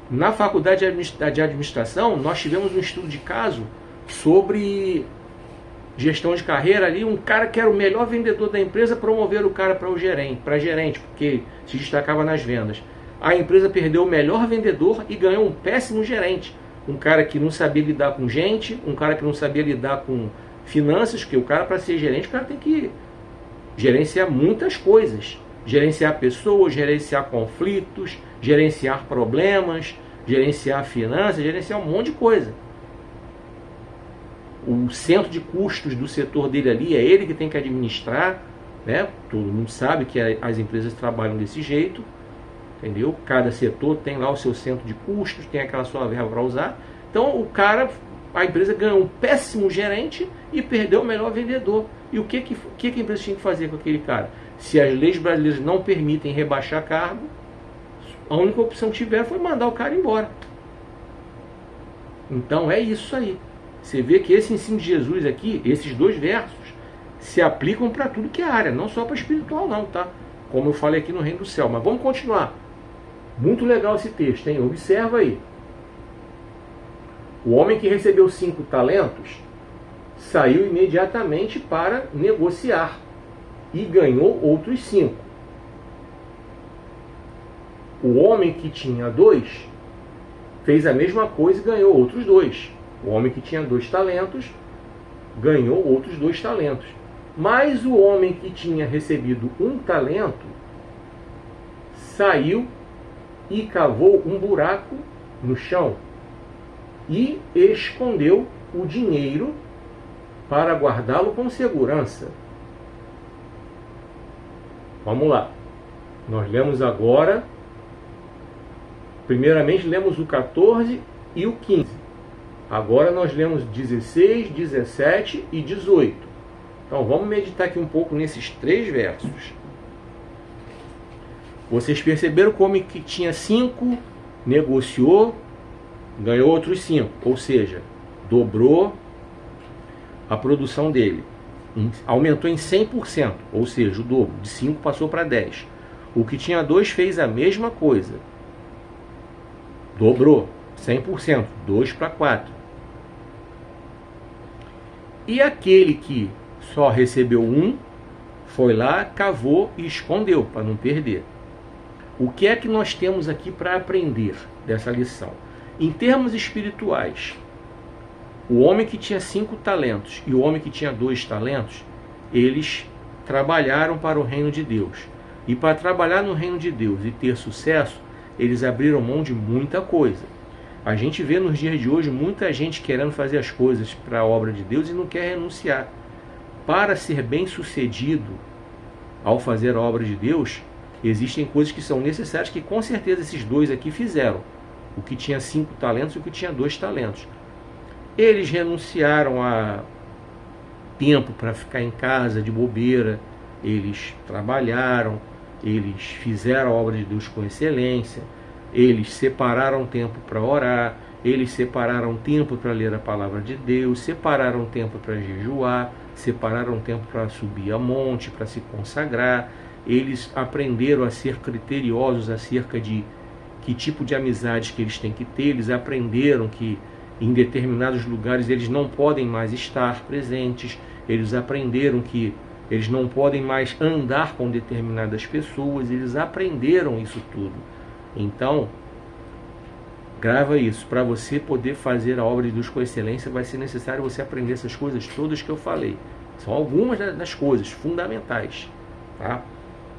Na faculdade de administração, nós tivemos um estudo de caso sobre gestão de carreira ali, um cara que era o melhor vendedor da empresa, promover o cara para gerente, porque se destacava nas vendas. A empresa perdeu o melhor vendedor e ganhou um péssimo gerente. Um cara que não sabia lidar com gente, um cara que não sabia lidar com finanças, porque o cara, para ser gerente, o cara tem que gerenciar muitas coisas. Gerenciar pessoas, gerenciar conflitos, gerenciar problemas, gerenciar finanças, gerenciar um monte de coisa. O centro de custos do setor dele ali é ele que tem que administrar, né? Todo mundo sabe que as empresas trabalham desse jeito, entendeu? Cada setor tem lá o seu centro de custos, tem aquela sua verba para usar. Então a empresa ganhou um péssimo gerente e perdeu o melhor vendedor. E o que a empresa tinha que fazer com aquele cara? Se as leis brasileiras não permitem rebaixar cargo, a única opção que tiver foi mandar o cara embora. Então é isso aí. Você vê que esse ensino de Jesus aqui, esses 2 versos, se aplicam para tudo que é área, não só para espiritual não, tá? Como eu falei aqui no Reino do Céu. Mas vamos continuar. Muito legal esse texto, hein? Observa aí. O homem que recebeu 5 talentos saiu imediatamente para negociar. e ganhou outros 5. O homem que tinha 2 fez a mesma coisa e ganhou outros 2. O homem que tinha 2 talentos ganhou outros 2 talentos. Mas o homem que tinha recebido 1 talento saiu e cavou um buraco no chão e escondeu o dinheiro para guardá-lo com segurança. Vamos lá. Nós lemos agora, primeiramente lemos o 14 e o 15. Agora nós lemos 16, 17 e 18. Então vamos meditar aqui um pouco nesses 3 versos. Vocês perceberam como que tinha 5, negociou, ganhou outros 5. Ou seja, dobrou a produção dele. Aumentou em 100%. Ou seja, o dobro. De 5 passou para 10. O que tinha 2 fez a mesma coisa. Dobrou 100%. 2 para 4. E aquele que só recebeu 1, foi lá, cavou e escondeu para não perder. O que é que nós temos aqui para aprender dessa lição? Em termos espirituais, o homem que tinha 5 talentos e o homem que tinha 2 talentos, eles trabalharam para o reino de Deus. E para trabalhar no reino de Deus e ter sucesso, eles abriram mão de muita coisa. A gente vê nos dias de hoje muita gente querendo fazer as coisas para a obra de Deus e não quer renunciar. Para ser bem sucedido ao fazer a obra de Deus, existem coisas que são necessárias que com certeza esses 2 aqui fizeram. O que tinha 5 talentos e o que tinha 2 talentos. Eles renunciaram a tempo para ficar em casa de bobeira. Eles trabalharam, eles fizeram a obra de Deus com excelência. Eles separaram tempo para orar, eles separaram tempo para ler a palavra de Deus, separaram tempo para jejuar, separaram tempo para subir a monte, para se consagrar. Eles aprenderam a ser criteriosos acerca de que tipo de amizades que eles têm que ter. Eles aprenderam que em determinados lugares eles não podem mais estar presentes. Eles aprenderam que eles não podem mais andar com determinadas pessoas. Eles aprenderam isso tudo. Então, grava isso. Para você poder fazer a obra de Deus com excelência, vai ser necessário você aprender essas coisas todas que eu falei. São algumas das coisas fundamentais, tá?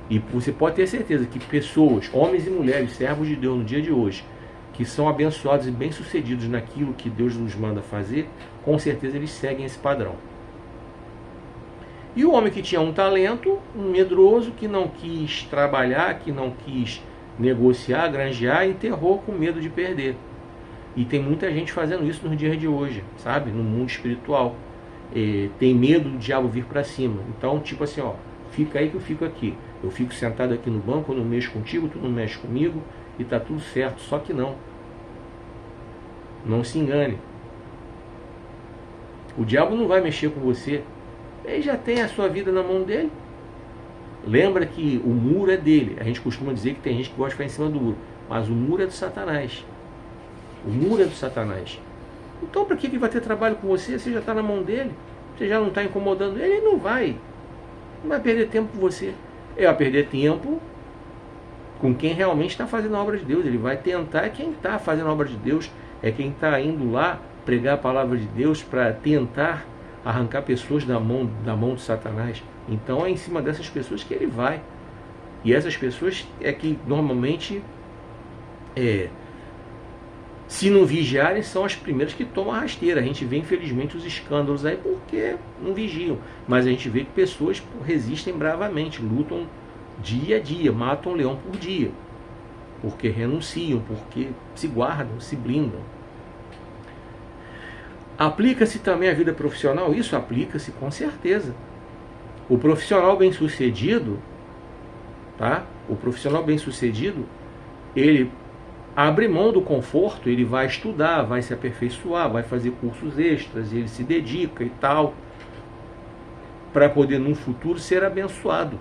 E você pode ter certeza que pessoas, homens e mulheres, servos de Deus no dia de hoje, que são abençoados e bem-sucedidos naquilo que Deus nos manda fazer, com certeza eles seguem esse padrão. E o homem que tinha 1 talento, um medroso, que não quis trabalhar, que não quis negociar, granjear, enterrou com medo de perder. E tem muita gente fazendo isso nos dias de hoje, sabe? No mundo espiritual. Tem medo do diabo vir para cima. Então, tipo assim, ó, fica aí que eu fico aqui. Eu fico sentado aqui no banco, eu não mexo contigo, tu não mexe comigo, e tá tudo certo. Só que não. Não se engane. O diabo não vai mexer com você. Ele já tem a sua vida na mão dele. Lembra que o muro é dele. A gente costuma dizer que tem gente que gosta de ficar em cima do muro. Mas o muro é do Satanás. O muro é do Satanás. Então para que ele vai ter trabalho com você? Você já está na mão dele. Você já não está incomodando ele. Ele não vai. Não vai perder tempo com você. Ele vai perder tempo com quem realmente está fazendo a obra de Deus. Ele vai tentar quem está fazendo a obra de Deus. É quem está indo lá pregar a palavra de Deus para tentar arrancar pessoas da mão do Satanás. Então é em cima dessas pessoas que ele vai. E essas pessoas é que normalmente, se não vigiarem, são as primeiras que tomam a rasteira. A gente vê infelizmente os escândalos aí porque não vigiam. Mas a gente vê que pessoas resistem bravamente, lutam dia a dia, matam um leão por dia. Porque renunciam, porque se guardam, se blindam. Aplica-se também à vida profissional? Isso aplica-se com certeza. O profissional bem-sucedido, tá? O profissional bem-sucedido, ele abre mão do conforto, ele vai estudar, vai se aperfeiçoar, vai fazer cursos extras, ele se dedica e tal, para poder no futuro ser abençoado.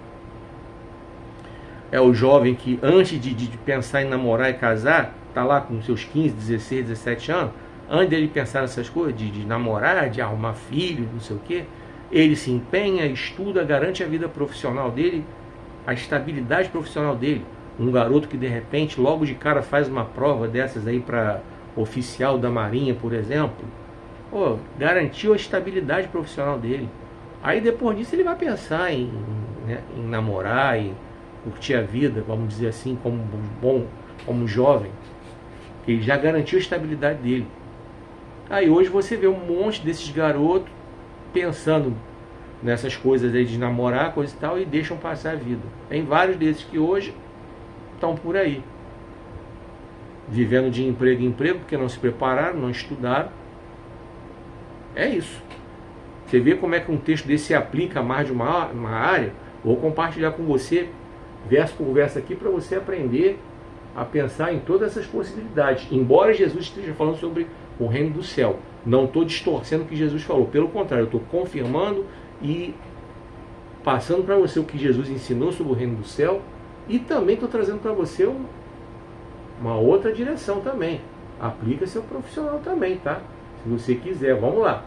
É o jovem que antes de pensar em namorar e casar, tá lá com seus 15, 16, 17 anos, antes dele pensar nessas coisas, de namorar, de arrumar filho, não sei o quê, ele se empenha, estuda, garante a vida profissional dele, a estabilidade profissional dele. Um garoto que de repente logo de cara faz uma prova dessas aí para oficial da Marinha, por exemplo, garantiu a estabilidade profissional dele. Aí depois disso ele vai pensar em namorar, em curtir a vida, vamos dizer assim, como jovem. Ele já garantiu a estabilidade dele. Aí hoje você vê um monte desses garotos pensando nessas coisas aí de namorar, coisa e tal, e deixam passar a vida. Tem vários desses que hoje estão por aí, vivendo de emprego em emprego, porque não se prepararam, não estudaram. É isso. Você vê como é que um texto desse se aplica a mais de uma área. Vou compartilhar com você, verso por verso aqui, para você aprender a pensar em todas essas possibilidades. Embora Jesus esteja falando sobre o reino do céu, não estou distorcendo o que Jesus falou. Pelo contrário, eu estou confirmando e passando para você o que Jesus ensinou sobre o reino do céu. E também estou trazendo para você uma outra direção também. Aplica seu profissional também, tá? Se você quiser, vamos lá.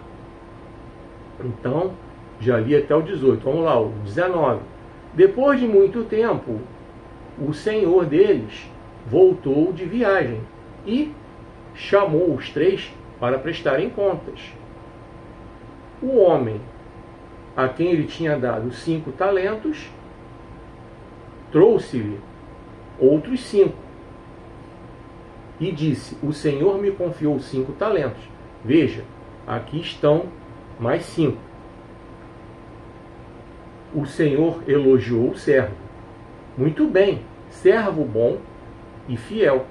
Então, já li até o 18. Vamos lá, o 19. Depois de muito tempo, o senhor deles voltou de viagem e chamou os 3 para prestarem contas. O homem a quem ele tinha dado 5 talentos trouxe-lhe outros 5 e disse: o senhor me confiou 5 talentos. Veja, aqui estão mais 5. O senhor elogiou o servo. Muito bem, servo bom e fiel.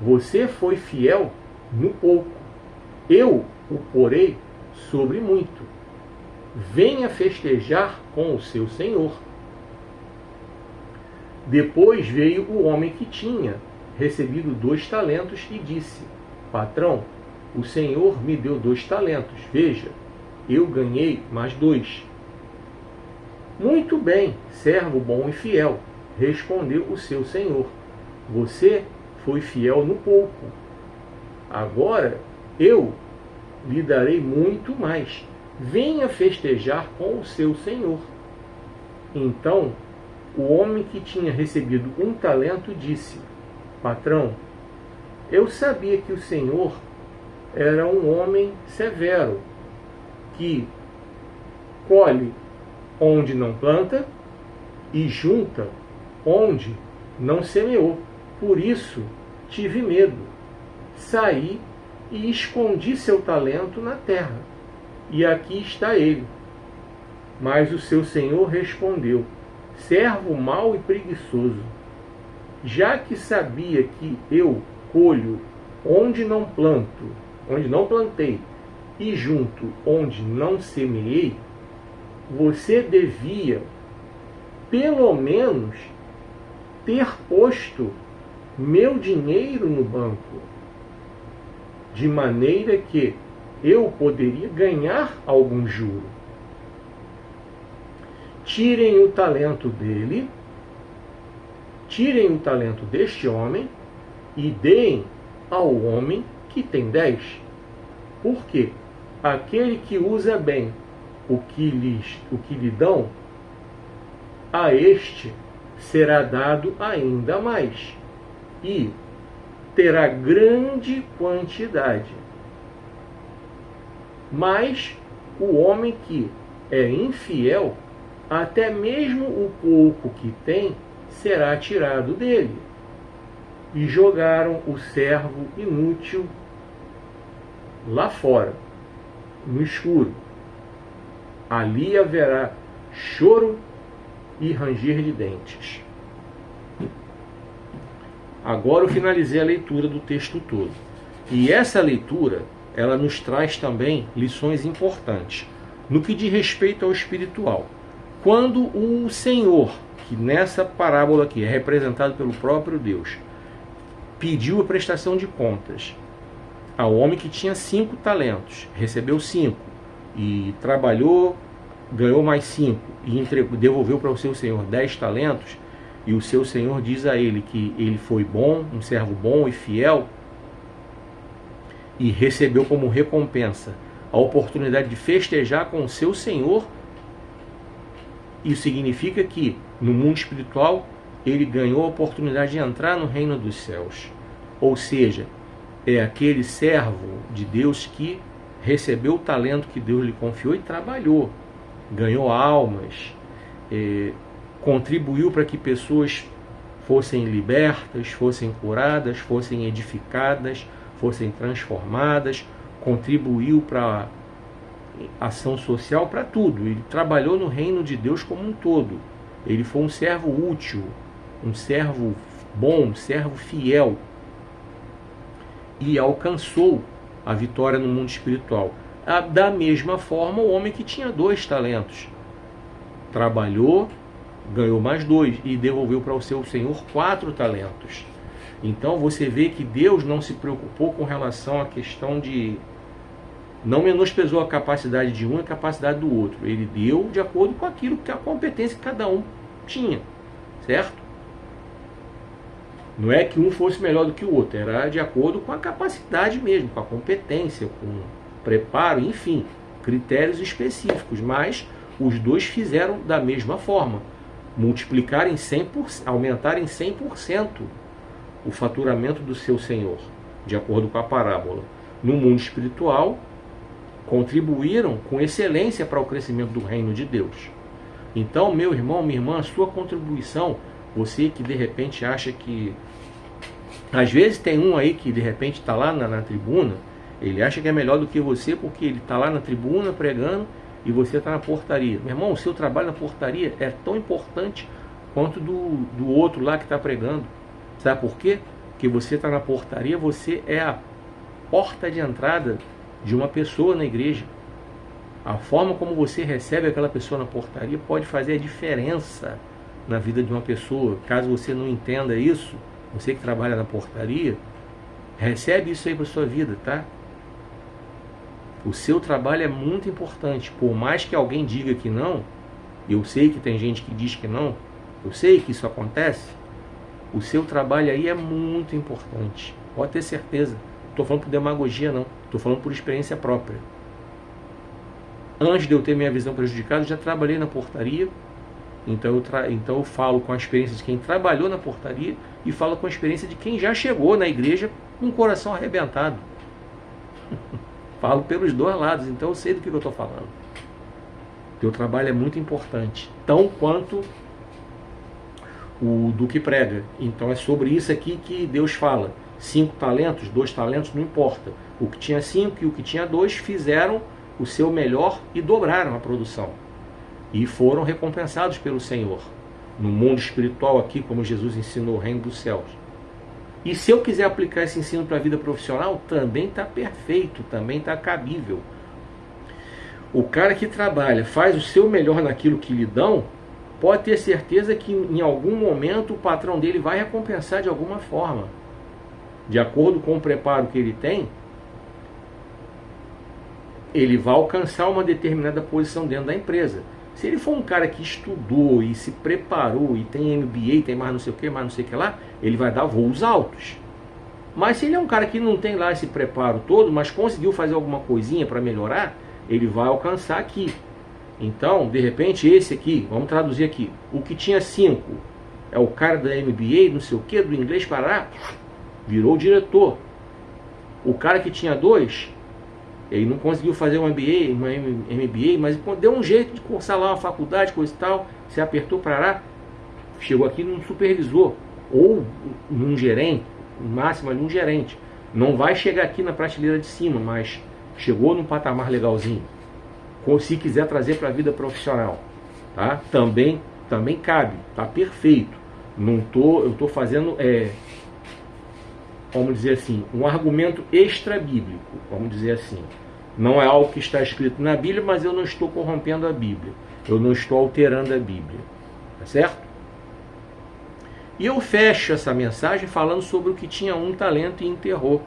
Você foi fiel no pouco, eu o porei sobre muito. Venha festejar com o seu senhor. Depois veio o homem que tinha recebido 2 talentos e disse: patrão, o senhor me deu 2 talentos. Veja, eu ganhei mais 2. Muito bem, servo bom e fiel, respondeu o seu senhor. Você foi fiel no pouco. Agora eu lhe darei muito mais. Venha festejar com o seu senhor. Então o homem que tinha recebido 1 talento disse: patrão, eu sabia que o senhor era um homem severo, que colhe onde não planta e junta onde não semeou. Por isso tive medo. Saí e escondi seu talento na terra. E aqui está ele. Mas o seu senhor respondeu: servo mau e preguiçoso, já que sabia que eu colho onde não plantei, e junto onde não semeei, você devia, pelo menos, ter posto meu dinheiro no banco, de maneira que eu poderia ganhar algum juro. Tirem o talento deste homem e deem ao homem que tem 10. Porque aquele que usa bem o que lhe dão, a este será dado ainda mais, e terá grande quantidade. Mas o homem que é infiel, até mesmo o pouco que tem será tirado dele. E jogaram o servo inútil lá fora, no escuro. Ali haverá choro e ranger de dentes. Agora eu finalizei a leitura do texto todo. E essa leitura, ela nos traz também lições importantes no que diz respeito ao espiritual. Quando o Senhor, que nessa parábola aqui é representado pelo próprio Deus, pediu a prestação de contas ao homem que tinha 5 talentos, recebeu 5 e trabalhou, ganhou mais 5 e devolveu para o seu senhor 10 talentos, e o seu senhor diz a ele que ele foi bom, um servo bom e fiel, e recebeu como recompensa a oportunidade de festejar com o seu Senhor. Isso significa que no mundo espiritual ele ganhou a oportunidade de entrar no reino dos céus. Ou seja, é aquele servo de Deus que recebeu o talento que Deus lhe confiou e trabalhou, ganhou almas, contribuiu para que pessoas fossem libertas, fossem curadas, fossem edificadas, fossem transformadas, contribuiu para a ação social, para tudo. Ele trabalhou no reino de Deus como um todo. Ele foi um servo útil, um servo bom, um servo fiel, e alcançou a vitória no mundo espiritual. Da mesma forma, o homem que tinha 2 talentos trabalhou, ganhou mais 2 e devolveu para o seu senhor 4 talentos. Então você vê que Deus não se preocupou com relação à questão de... não menosprezou a capacidade de um e a capacidade do outro. Ele deu de acordo com aquilo que a competência que cada um tinha, certo? Não é que um fosse melhor do que o outro, era de acordo com a capacidade mesmo, com a competência, com o preparo, enfim, critérios específicos. Mas os 2 fizeram da mesma forma, multiplicarem 100%, aumentarem 100% o faturamento do seu senhor, de acordo com a parábola. No mundo espiritual, contribuíram com excelência para o crescimento do reino de Deus. Então, meu irmão, minha irmã, a sua contribuição, você que de repente acha que... às vezes tem um aí que de repente está lá na tribuna, ele acha que é melhor do que você porque ele está lá na tribuna pregando e você está na portaria. Meu irmão, o seu trabalho na portaria é tão importante quanto do outro lá que está pregando. Sabe por quê? Porque você está na portaria, você é a porta de entrada de uma pessoa na igreja. A forma como você recebe aquela pessoa na portaria pode fazer a diferença na vida de uma pessoa. Caso você não entenda isso, você que trabalha na portaria, recebe isso aí para a sua vida, tá? O seu trabalho é muito importante. Por mais que alguém diga que não, eu sei que tem gente que diz que não, eu sei que isso acontece, o seu trabalho aí é muito importante. Pode ter certeza. Não estou falando por demagogia, não. Estou falando por experiência própria. Antes de eu ter minha visão prejudicada, eu já trabalhei na portaria. Então eu falo com a experiência de quem trabalhou na portaria e falo com a experiência de quem já chegou na igreja com o coração arrebentado. Falo pelos 2 lados, então eu sei do que eu estou falando. Teu trabalho é muito importante, tão quanto o do que prega. Então é sobre isso aqui que Deus fala. 5 talentos, 2 talentos, não importa. O que tinha 5 e o que tinha 2 fizeram o seu melhor e dobraram a produção. E foram recompensados pelo Senhor. No mundo espiritual aqui, como Jesus ensinou, o reino dos céus. E se eu quiser aplicar esse ensino para a vida profissional, também está perfeito, também está cabível. O cara que trabalha, faz o seu melhor naquilo que lhe dão, pode ter certeza que em algum momento o patrão dele vai recompensar de alguma forma. De acordo com o preparo que ele tem, ele vai alcançar uma determinada posição dentro da empresa. Se ele for um cara que estudou e se preparou e tem MBA, tem mais não sei o que, mais não sei o que lá, ele vai dar voos altos. Mas se ele é um cara que não tem lá esse preparo todo, mas conseguiu fazer alguma coisinha para melhorar, ele vai alcançar aqui. Então, de repente, esse aqui, vamos traduzir aqui, o que tinha 5 é o cara da MBA, não sei o que, do inglês para virou diretor. O cara que tinha 2, ele não conseguiu fazer um MBA, mas deu um jeito de cursar lá uma faculdade, coisa e tal, se apertou para lá, chegou aqui num supervisor, ou num gerente, no máximo ali um gerente. Não vai chegar aqui na prateleira de cima, mas chegou num patamar legalzinho. Se quiser trazer para a vida profissional, tá? Também cabe, tá perfeito. Eu estou fazendo, vamos dizer assim, um argumento extra-bíblico, vamos dizer assim. Não é algo que está escrito na Bíblia, mas eu não estou corrompendo a Bíblia. Eu não estou alterando a Bíblia. Tá certo? E eu fecho essa mensagem falando sobre o que tinha 1 talento e enterrou.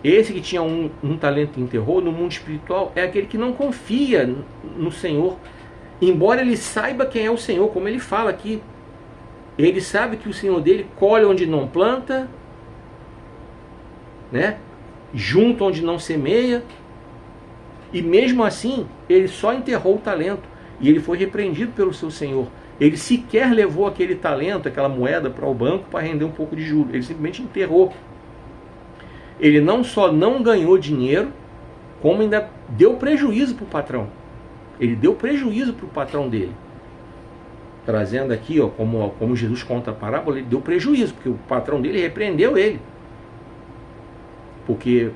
Esse que tinha um talento e enterrou no mundo espiritual é aquele que não confia no Senhor. Embora ele saiba quem é o Senhor, como ele fala aqui. Ele sabe que o Senhor dele colhe onde não planta, né? Junta onde não semeia, E mesmo assim, ele só enterrou o talento. E ele foi repreendido pelo seu senhor. Ele sequer levou aquele talento, aquela moeda, para o banco para render um pouco de juros. Ele simplesmente enterrou. Ele não só não ganhou dinheiro, como ainda deu prejuízo para o patrão. Ele deu prejuízo para o patrão dele. Trazendo aqui, ó, como Jesus conta a parábola, ele deu prejuízo, porque o patrão dele repreendeu ele. Porque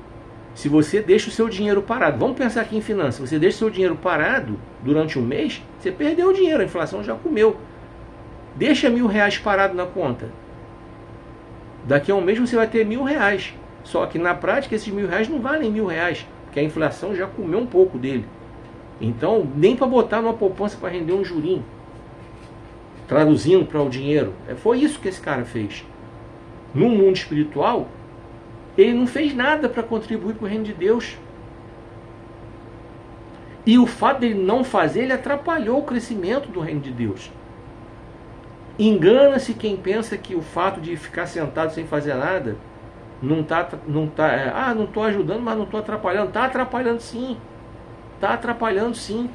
se você deixa o seu dinheiro parado, vamos pensar aqui em finanças, você deixa o seu dinheiro parado durante um mês, você perdeu o dinheiro, a inflação já comeu. Deixa R$1.000 parado na conta. Daqui a um mês você vai ter R$1.000. Só que na prática esses R$1.000 não valem R$1.000, porque a inflação já comeu um pouco dele. Então, nem para botar numa poupança para render um jurinho. Traduzindo para o dinheiro. Foi isso que esse cara fez. No mundo espiritual, ele não fez nada para contribuir para o reino de Deus. E o fato dele não fazer, ele atrapalhou o crescimento do reino de Deus. Engana-se quem pensa que o fato de ficar sentado sem fazer nada não estou ajudando, mas não estou atrapalhando. Está atrapalhando sim. Está atrapalhando sim.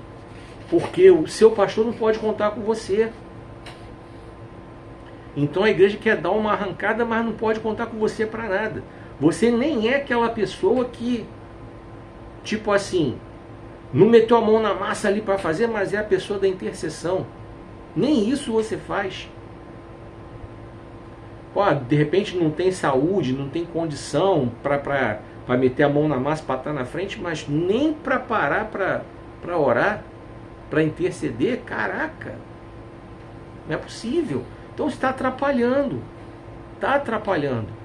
Porque o seu pastor não pode contar com você. Então a igreja quer dar uma arrancada, mas não pode contar com você para nada. Você nem é aquela pessoa que, tipo assim, não meteu a mão na massa ali para fazer, mas é a pessoa da intercessão. Nem isso você faz. Ó, de repente não tem saúde, não tem condição para meter a mão na massa, para estar na frente, mas nem para parar para orar, para interceder. Caraca, não é possível. Então está atrapalhando. Está atrapalhando.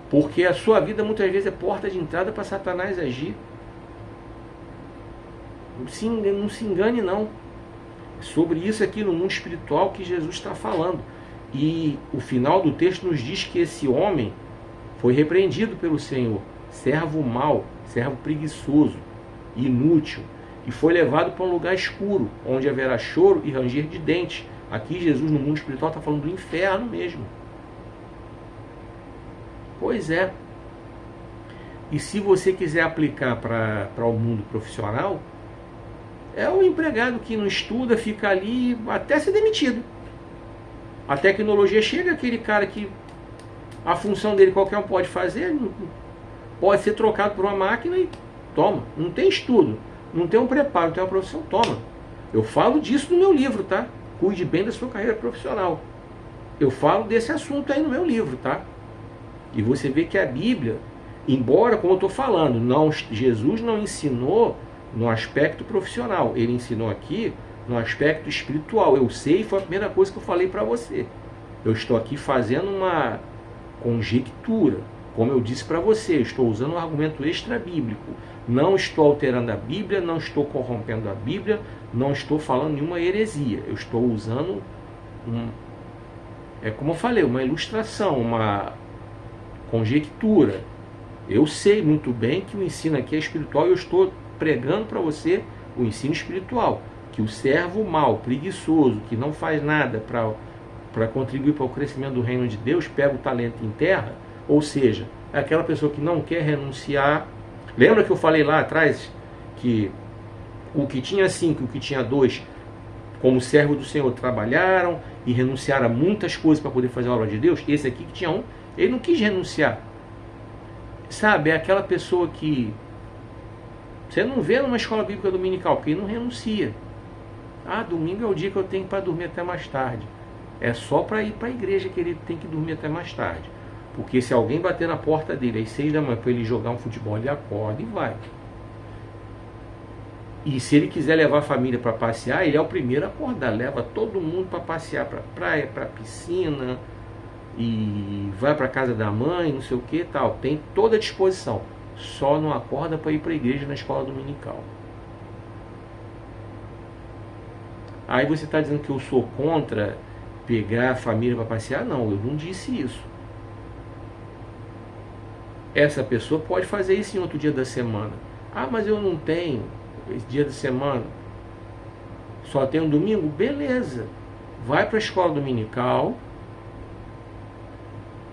Porque a sua vida muitas vezes é porta de entrada para Satanás agir. Não se engane não. É sobre isso aqui no mundo espiritual que Jesus está falando. E o final do texto nos diz que esse homem foi repreendido pelo Senhor. Servo mau, servo preguiçoso, inútil. E foi levado para um lugar escuro, onde haverá choro e ranger de dentes. Aqui Jesus no mundo espiritual está falando do inferno mesmo. Pois é. E se você quiser aplicar para o mundo profissional, é o empregado que não estuda, fica ali até ser demitido. A tecnologia chega, aquele cara que a função dele qualquer um pode fazer, pode ser trocado por uma máquina e toma. Não tem estudo, não tem um preparo, não tem uma profissão, toma. Eu falo disso no meu livro, tá? Cuide bem da sua carreira profissional. Eu falo desse assunto aí no meu livro, tá? E você vê que a Bíblia, embora, como eu estou falando, Jesus não ensinou no aspecto profissional. Ele ensinou aqui no aspecto espiritual. Eu sei, foi a primeira coisa que eu falei para você. Eu estou aqui fazendo uma conjectura. Como eu disse para você, eu estou usando um argumento extra-bíblico. Não estou alterando a Bíblia, não estou corrompendo a Bíblia, não estou falando nenhuma heresia. Eu estou usando, como eu falei, uma ilustração, uma conjectura. Eu sei muito bem que o ensino aqui é espiritual e eu estou pregando para você o ensino espiritual. Que o servo mau, preguiçoso, que não faz nada para contribuir para o crescimento do reino de Deus, pega o talento em terra, ou seja, é aquela pessoa que não quer renunciar. Lembra que eu falei lá atrás que o que tinha 5 e o que tinha 2, como servo do Senhor, trabalharam e renunciaram a muitas coisas para poder fazer a obra de Deus? Esse aqui que tinha 1, ele não quis renunciar. Sabe, é aquela pessoa que você não vê numa escola bíblica dominical, porque ele não renuncia. Domingo é o dia que eu tenho para dormir até mais tarde. É só para ir para a igreja que ele tem que dormir até mais tarde. Porque se alguém bater na porta dele às 6 da manhã para ele jogar um futebol, ele acorda e vai. E se ele quiser levar a família para passear, ele é o primeiro a acordar. Leva todo mundo para passear, para praia, para piscina, e vai para casa da mãe, não sei o que tal. Tem toda a disposição. Só não acorda para ir para a igreja na escola dominical. Aí você está dizendo que eu sou contra pegar a família para passear? Não, eu não disse isso. Essa pessoa pode fazer isso em outro dia da semana. Mas eu não tenho esse dia da semana. Só tem um domingo? Beleza. Vai para a escola dominical.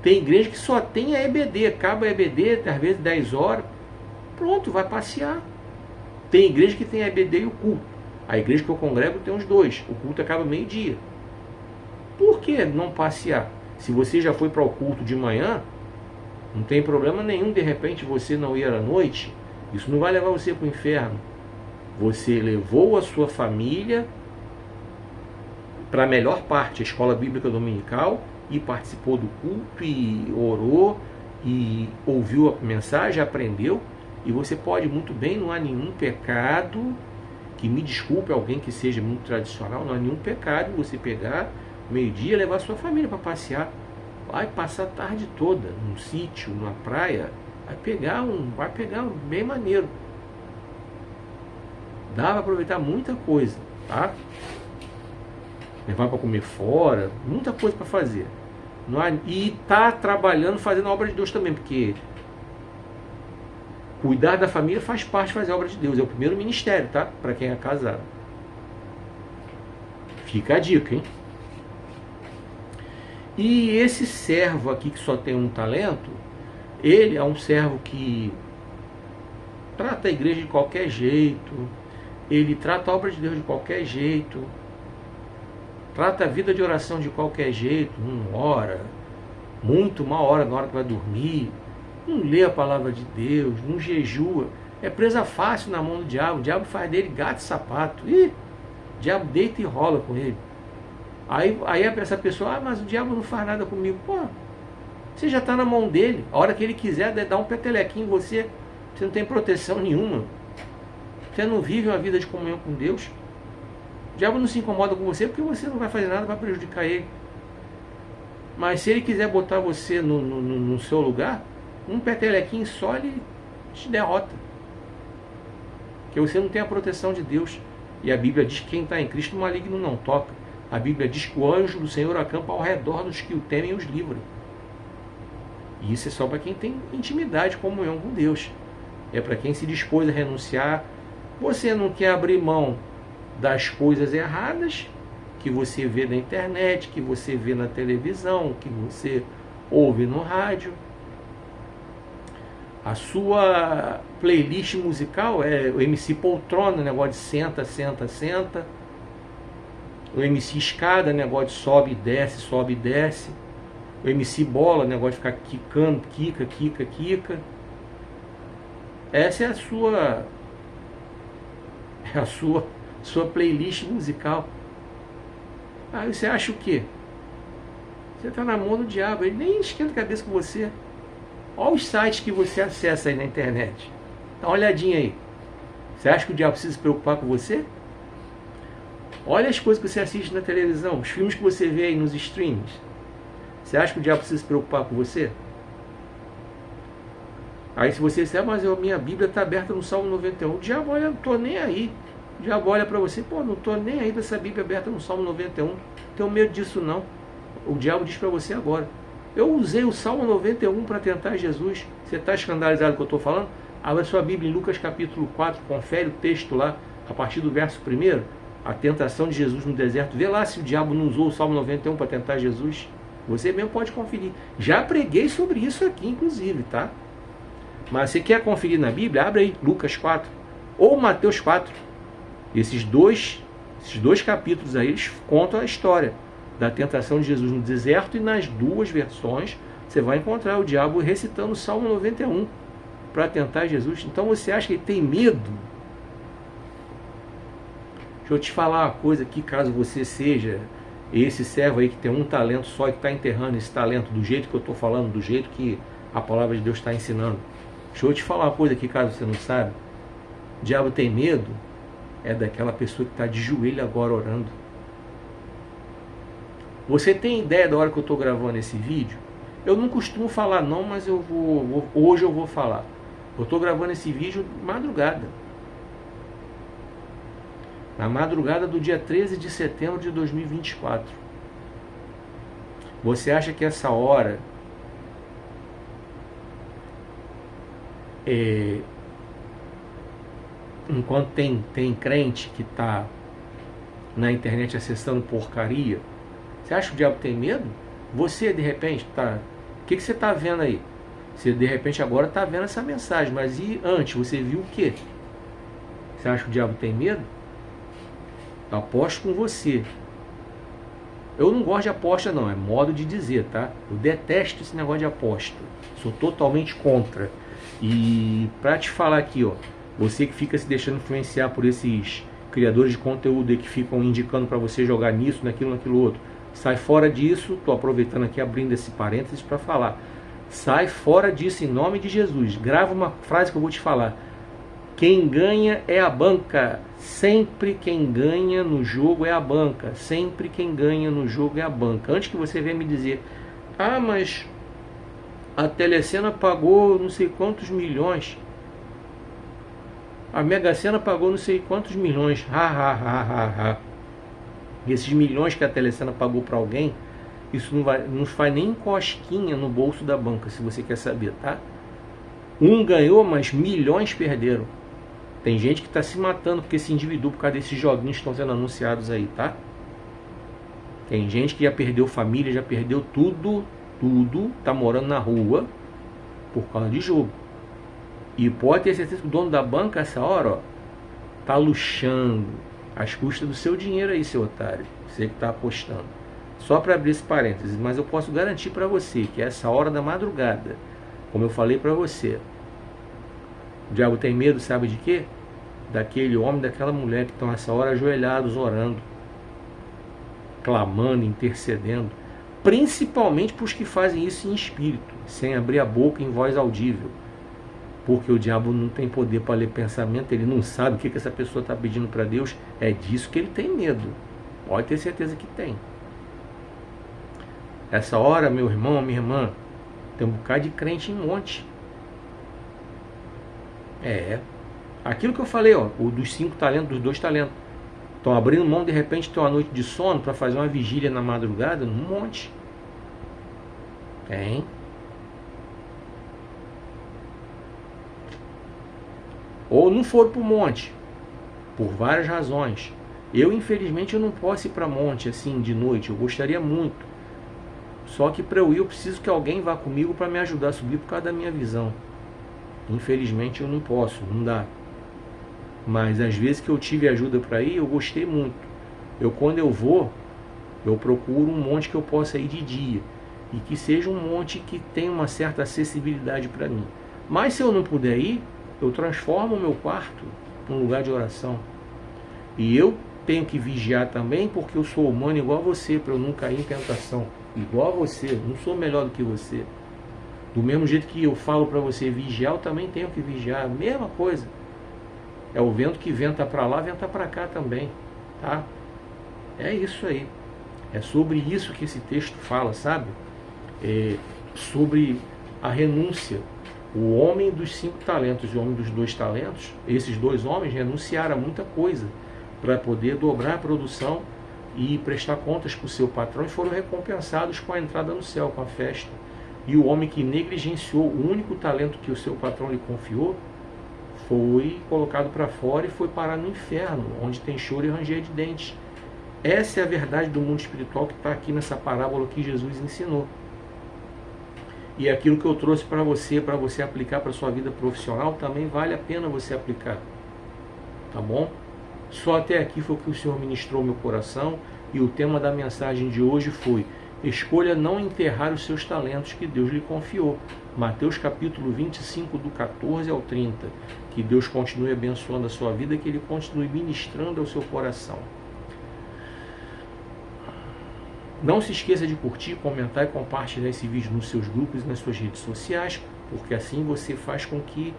Tem igreja que só tem a EBD. Acaba a EBD, às vezes 10 horas. Pronto, vai passear. Tem igreja que tem EBD e o culto. A igreja que eu congrego tem os dois. O culto acaba meio-dia. Por que não passear? Se você já foi para o culto de manhã, não tem problema nenhum de repente você não ir à noite. Isso não vai levar você para o inferno. Você levou a sua família para a melhor parte, a escola bíblica dominical, e participou do culto, e orou, e ouviu a mensagem, aprendeu. E você pode muito bem, não há nenhum pecado, que me desculpe alguém que seja muito tradicional, não há nenhum pecado você pegar meio-dia e levar sua família para passear. Vai passar a tarde toda num sítio, numa praia, vai pegar bem maneiro. Dá para aproveitar muita coisa, tá? Levar para comer fora, muita coisa para fazer. E tá trabalhando, fazendo a obra de Deus também, porque cuidar da família faz parte de fazer a obra de Deus. É o primeiro ministério, tá? Para quem é casado. Fica a dica, hein? E esse servo aqui que só tem um talento, ele é um servo que trata a igreja de qualquer jeito, ele trata a obra de Deus de qualquer jeito, trata a vida de oração de qualquer jeito, não ora, muito mal ora na hora que vai dormir, não lê a palavra de Deus, não jejua, é presa fácil na mão do diabo. O diabo faz dele gato e sapato, o diabo deita e rola com ele. Aí essa pessoa, mas o diabo não faz nada comigo. Pô, você já está na mão dele, a hora que ele quiser dar um petelequinho em você, você não tem proteção nenhuma, você não vive uma vida de comunhão com Deus. O diabo não se incomoda com você porque você não vai fazer nada para prejudicar ele. Mas se ele quiser botar você no seu lugar, um petelequinho só ele te derrota. Porque você não tem a proteção de Deus. E a Bíblia diz que quem está em Cristo o maligno não toca. A Bíblia diz que o anjo do Senhor acampa ao redor dos que o temem e os livra. E isso é só para quem tem intimidade, comunhão com Deus. É para quem se dispôs a renunciar. Você não quer abrir mão das coisas erradas que você vê na internet, que você vê na televisão, que você ouve no rádio. A sua playlist musical é o MC Poltrona, negócio de senta, senta, senta. O MC Escada, negócio de sobe e desce, sobe e desce. O MC Bola, negócio de ficar quicando, quica, quica, quica. Essa é a sua playlist musical. Aí você acha o quê? Você está na mão do diabo, ele nem esquenta a cabeça com você. Olha os sites que você acessa aí na internet. Dá uma olhadinha aí. Você acha que o diabo precisa se preocupar com você? Olha as coisas que você assiste na televisão, os filmes que você vê aí nos streams. Você acha que o diabo precisa se preocupar com você? Aí se você disser, mas a minha Bíblia está aberta no Salmo 91, o diabo olha, não estou nem aí. O diabo olha para você, pô, não estou nem aí dessa Bíblia aberta no Salmo 91, não tenho medo disso não. O diabo diz para você agora, eu usei o Salmo 91 para tentar Jesus. Você está escandalizado com o que eu estou falando? Abra sua Bíblia em Lucas capítulo 4, confere o texto lá, a partir do verso 1, a tentação de Jesus no deserto. Vê lá se o diabo não usou o Salmo 91 para tentar Jesus. Você mesmo pode conferir. Já preguei sobre isso aqui, inclusive, tá? Mas você quer conferir na Bíblia? Abre aí, Lucas 4 ou Mateus 4. Esses dois capítulos aí, eles contam a história da tentação de Jesus no deserto, e nas duas versões você vai encontrar o diabo recitando o Salmo 91 para tentar Jesus. Então você acha que ele tem medo? Deixa eu te falar uma coisa aqui, caso você seja esse servo aí que tem um talento só e que está enterrando esse talento do jeito que eu estou falando, do jeito que a palavra de Deus está ensinando. Deixa eu te falar uma coisa aqui, caso você não sabe. O diabo tem medo é daquela pessoa que está de joelho agora orando. Você tem ideia da hora que eu estou gravando esse vídeo? Eu não costumo falar não, mas hoje eu vou falar. Eu estou gravando esse vídeo madrugada. Na madrugada do dia 13 de setembro de 2024. Você acha que essa hora enquanto tem crente que está na internet acessando porcaria, você acha que o diabo tem medo? Você de repente está... O que você está vendo aí? Você de repente agora está vendo essa mensagem, mas e antes você viu o quê? Você acha que o diabo tem medo? Eu aposto com você. Eu não gosto de aposta não, é modo de dizer, tá? Eu detesto esse negócio de aposta. Sou totalmente contra. E pra te falar aqui, ó, você que fica se deixando influenciar por esses criadores de conteúdo aí que ficam indicando para você jogar nisso, naquilo, naquilo outro, sai fora disso. Tô aproveitando aqui, abrindo esse parênteses para falar. Sai fora disso em nome de Jesus. Grava uma frase que eu vou te falar. Quem ganha é a banca. Sempre quem ganha no jogo é a banca. Sempre quem ganha no jogo é a banca. Antes que você venha me dizer, ah, mas a Telecena pagou não sei quantos milhões. A Mega Sena pagou não sei quantos milhões. Esses milhões que a Telecena pagou para alguém, isso não faz nem cosquinha no bolso da banca, se você quer saber, tá? Um ganhou, mas milhões perderam. Tem gente que está se matando porque se endividou por causa desses joguinhos que estão sendo anunciados aí, tá? Tem gente que já perdeu família, já perdeu tudo, tá morando na rua por causa de jogo. E pode ter certeza que o dono da banca, essa hora, ó, tá luxando às custas do seu dinheiro aí, seu otário. Você que tá apostando. Só para abrir esse parênteses, mas eu posso garantir para você que essa hora da madrugada, como eu falei para você, o diabo tem medo, sabe de quê? Daquele homem, daquela mulher que estão nessa hora ajoelhados, orando, clamando, intercedendo, principalmente para os que fazem isso em espírito, sem abrir a boca em voz audível, porque o diabo não tem poder para ler pensamento, ele não sabe o que essa pessoa está pedindo para Deus, é disso que ele tem medo, pode ter certeza que tem. Essa hora, meu irmão, minha irmã, tem um bocado de crente em monte. Aquilo que eu falei, ó, o dos 5 talentos, dos 2 talentos. Estão abrindo mão, de repente, ter uma noite de sono para fazer uma vigília na madrugada, num monte. Tem. Ou não foram para o monte, por várias razões. Eu, infelizmente, eu não posso ir para monte assim de noite, eu gostaria muito. Só que para eu ir, eu preciso que alguém vá comigo para me ajudar a subir por causa da minha visão. Infelizmente eu não posso, não dá. Mas às vezes que eu tive ajuda para ir, eu gostei muito. Quando eu vou, eu procuro um monte que eu possa ir de dia. E que seja um monte que tenha uma certa acessibilidade para mim. Mas se eu não puder ir, eu transformo o meu quarto num lugar de oração. E eu tenho que vigiar também, porque eu sou humano igual a você, para eu não cair em tentação. Igual a você, não sou melhor do que você. Do mesmo jeito que eu falo para você vigiar, eu também tenho que vigiar. A mesma coisa. É o vento que venta para lá, venta para cá também. Tá? É isso aí. É sobre isso que esse texto fala, sabe? É sobre a renúncia. O homem dos 5 talentos e o homem dos 2 talentos, esses 2 homens renunciaram a muita coisa para poder dobrar a produção e prestar contas para o seu patrão, e foram recompensados com a entrada no céu, com a festa. E o homem que negligenciou o único talento que o seu patrão lhe confiou, foi colocado para fora e foi parar no inferno, onde tem choro e ranger de dentes. Essa é a verdade do mundo espiritual que está aqui nessa parábola que Jesus ensinou. E aquilo que eu trouxe para você aplicar para a sua vida profissional, também vale a pena você aplicar. Tá bom? Só até aqui foi o que o Senhor ministrou ao meu coração, e o tema da mensagem de hoje foi: escolha não enterrar os seus talentos que Deus lhe confiou. Mateus capítulo 25, do 14 ao 30. Que Deus continue abençoando a sua vida, que Ele continue ministrando ao seu coração. Não se esqueça de curtir, comentar e compartilhar esse vídeo nos seus grupos e nas suas redes sociais, porque assim você faz com que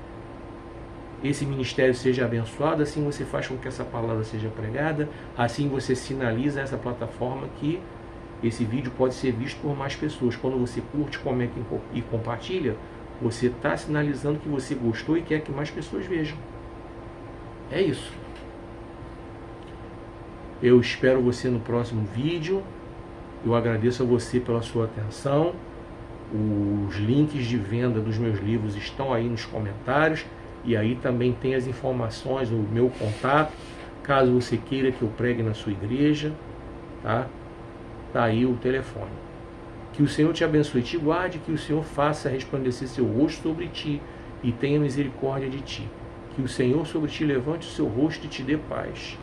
esse ministério seja abençoado, assim você faz com que essa palavra seja pregada, assim você sinaliza essa plataforma que esse vídeo pode ser visto por mais pessoas. Quando você curte, comenta e compartilha, você está sinalizando que você gostou e quer que mais pessoas vejam. É isso. Eu espero você no próximo vídeo. Eu agradeço a você pela sua atenção. Os links de venda dos meus livros estão aí nos comentários. E aí também tem as informações, o meu contato, caso você queira que eu pregue na sua igreja, tá? Tá aí o telefone. Que o Senhor te abençoe e te guarde, que o Senhor faça resplandecer seu rosto sobre ti e tenha misericórdia de ti. Que o Senhor sobre ti levante o seu rosto e te dê paz.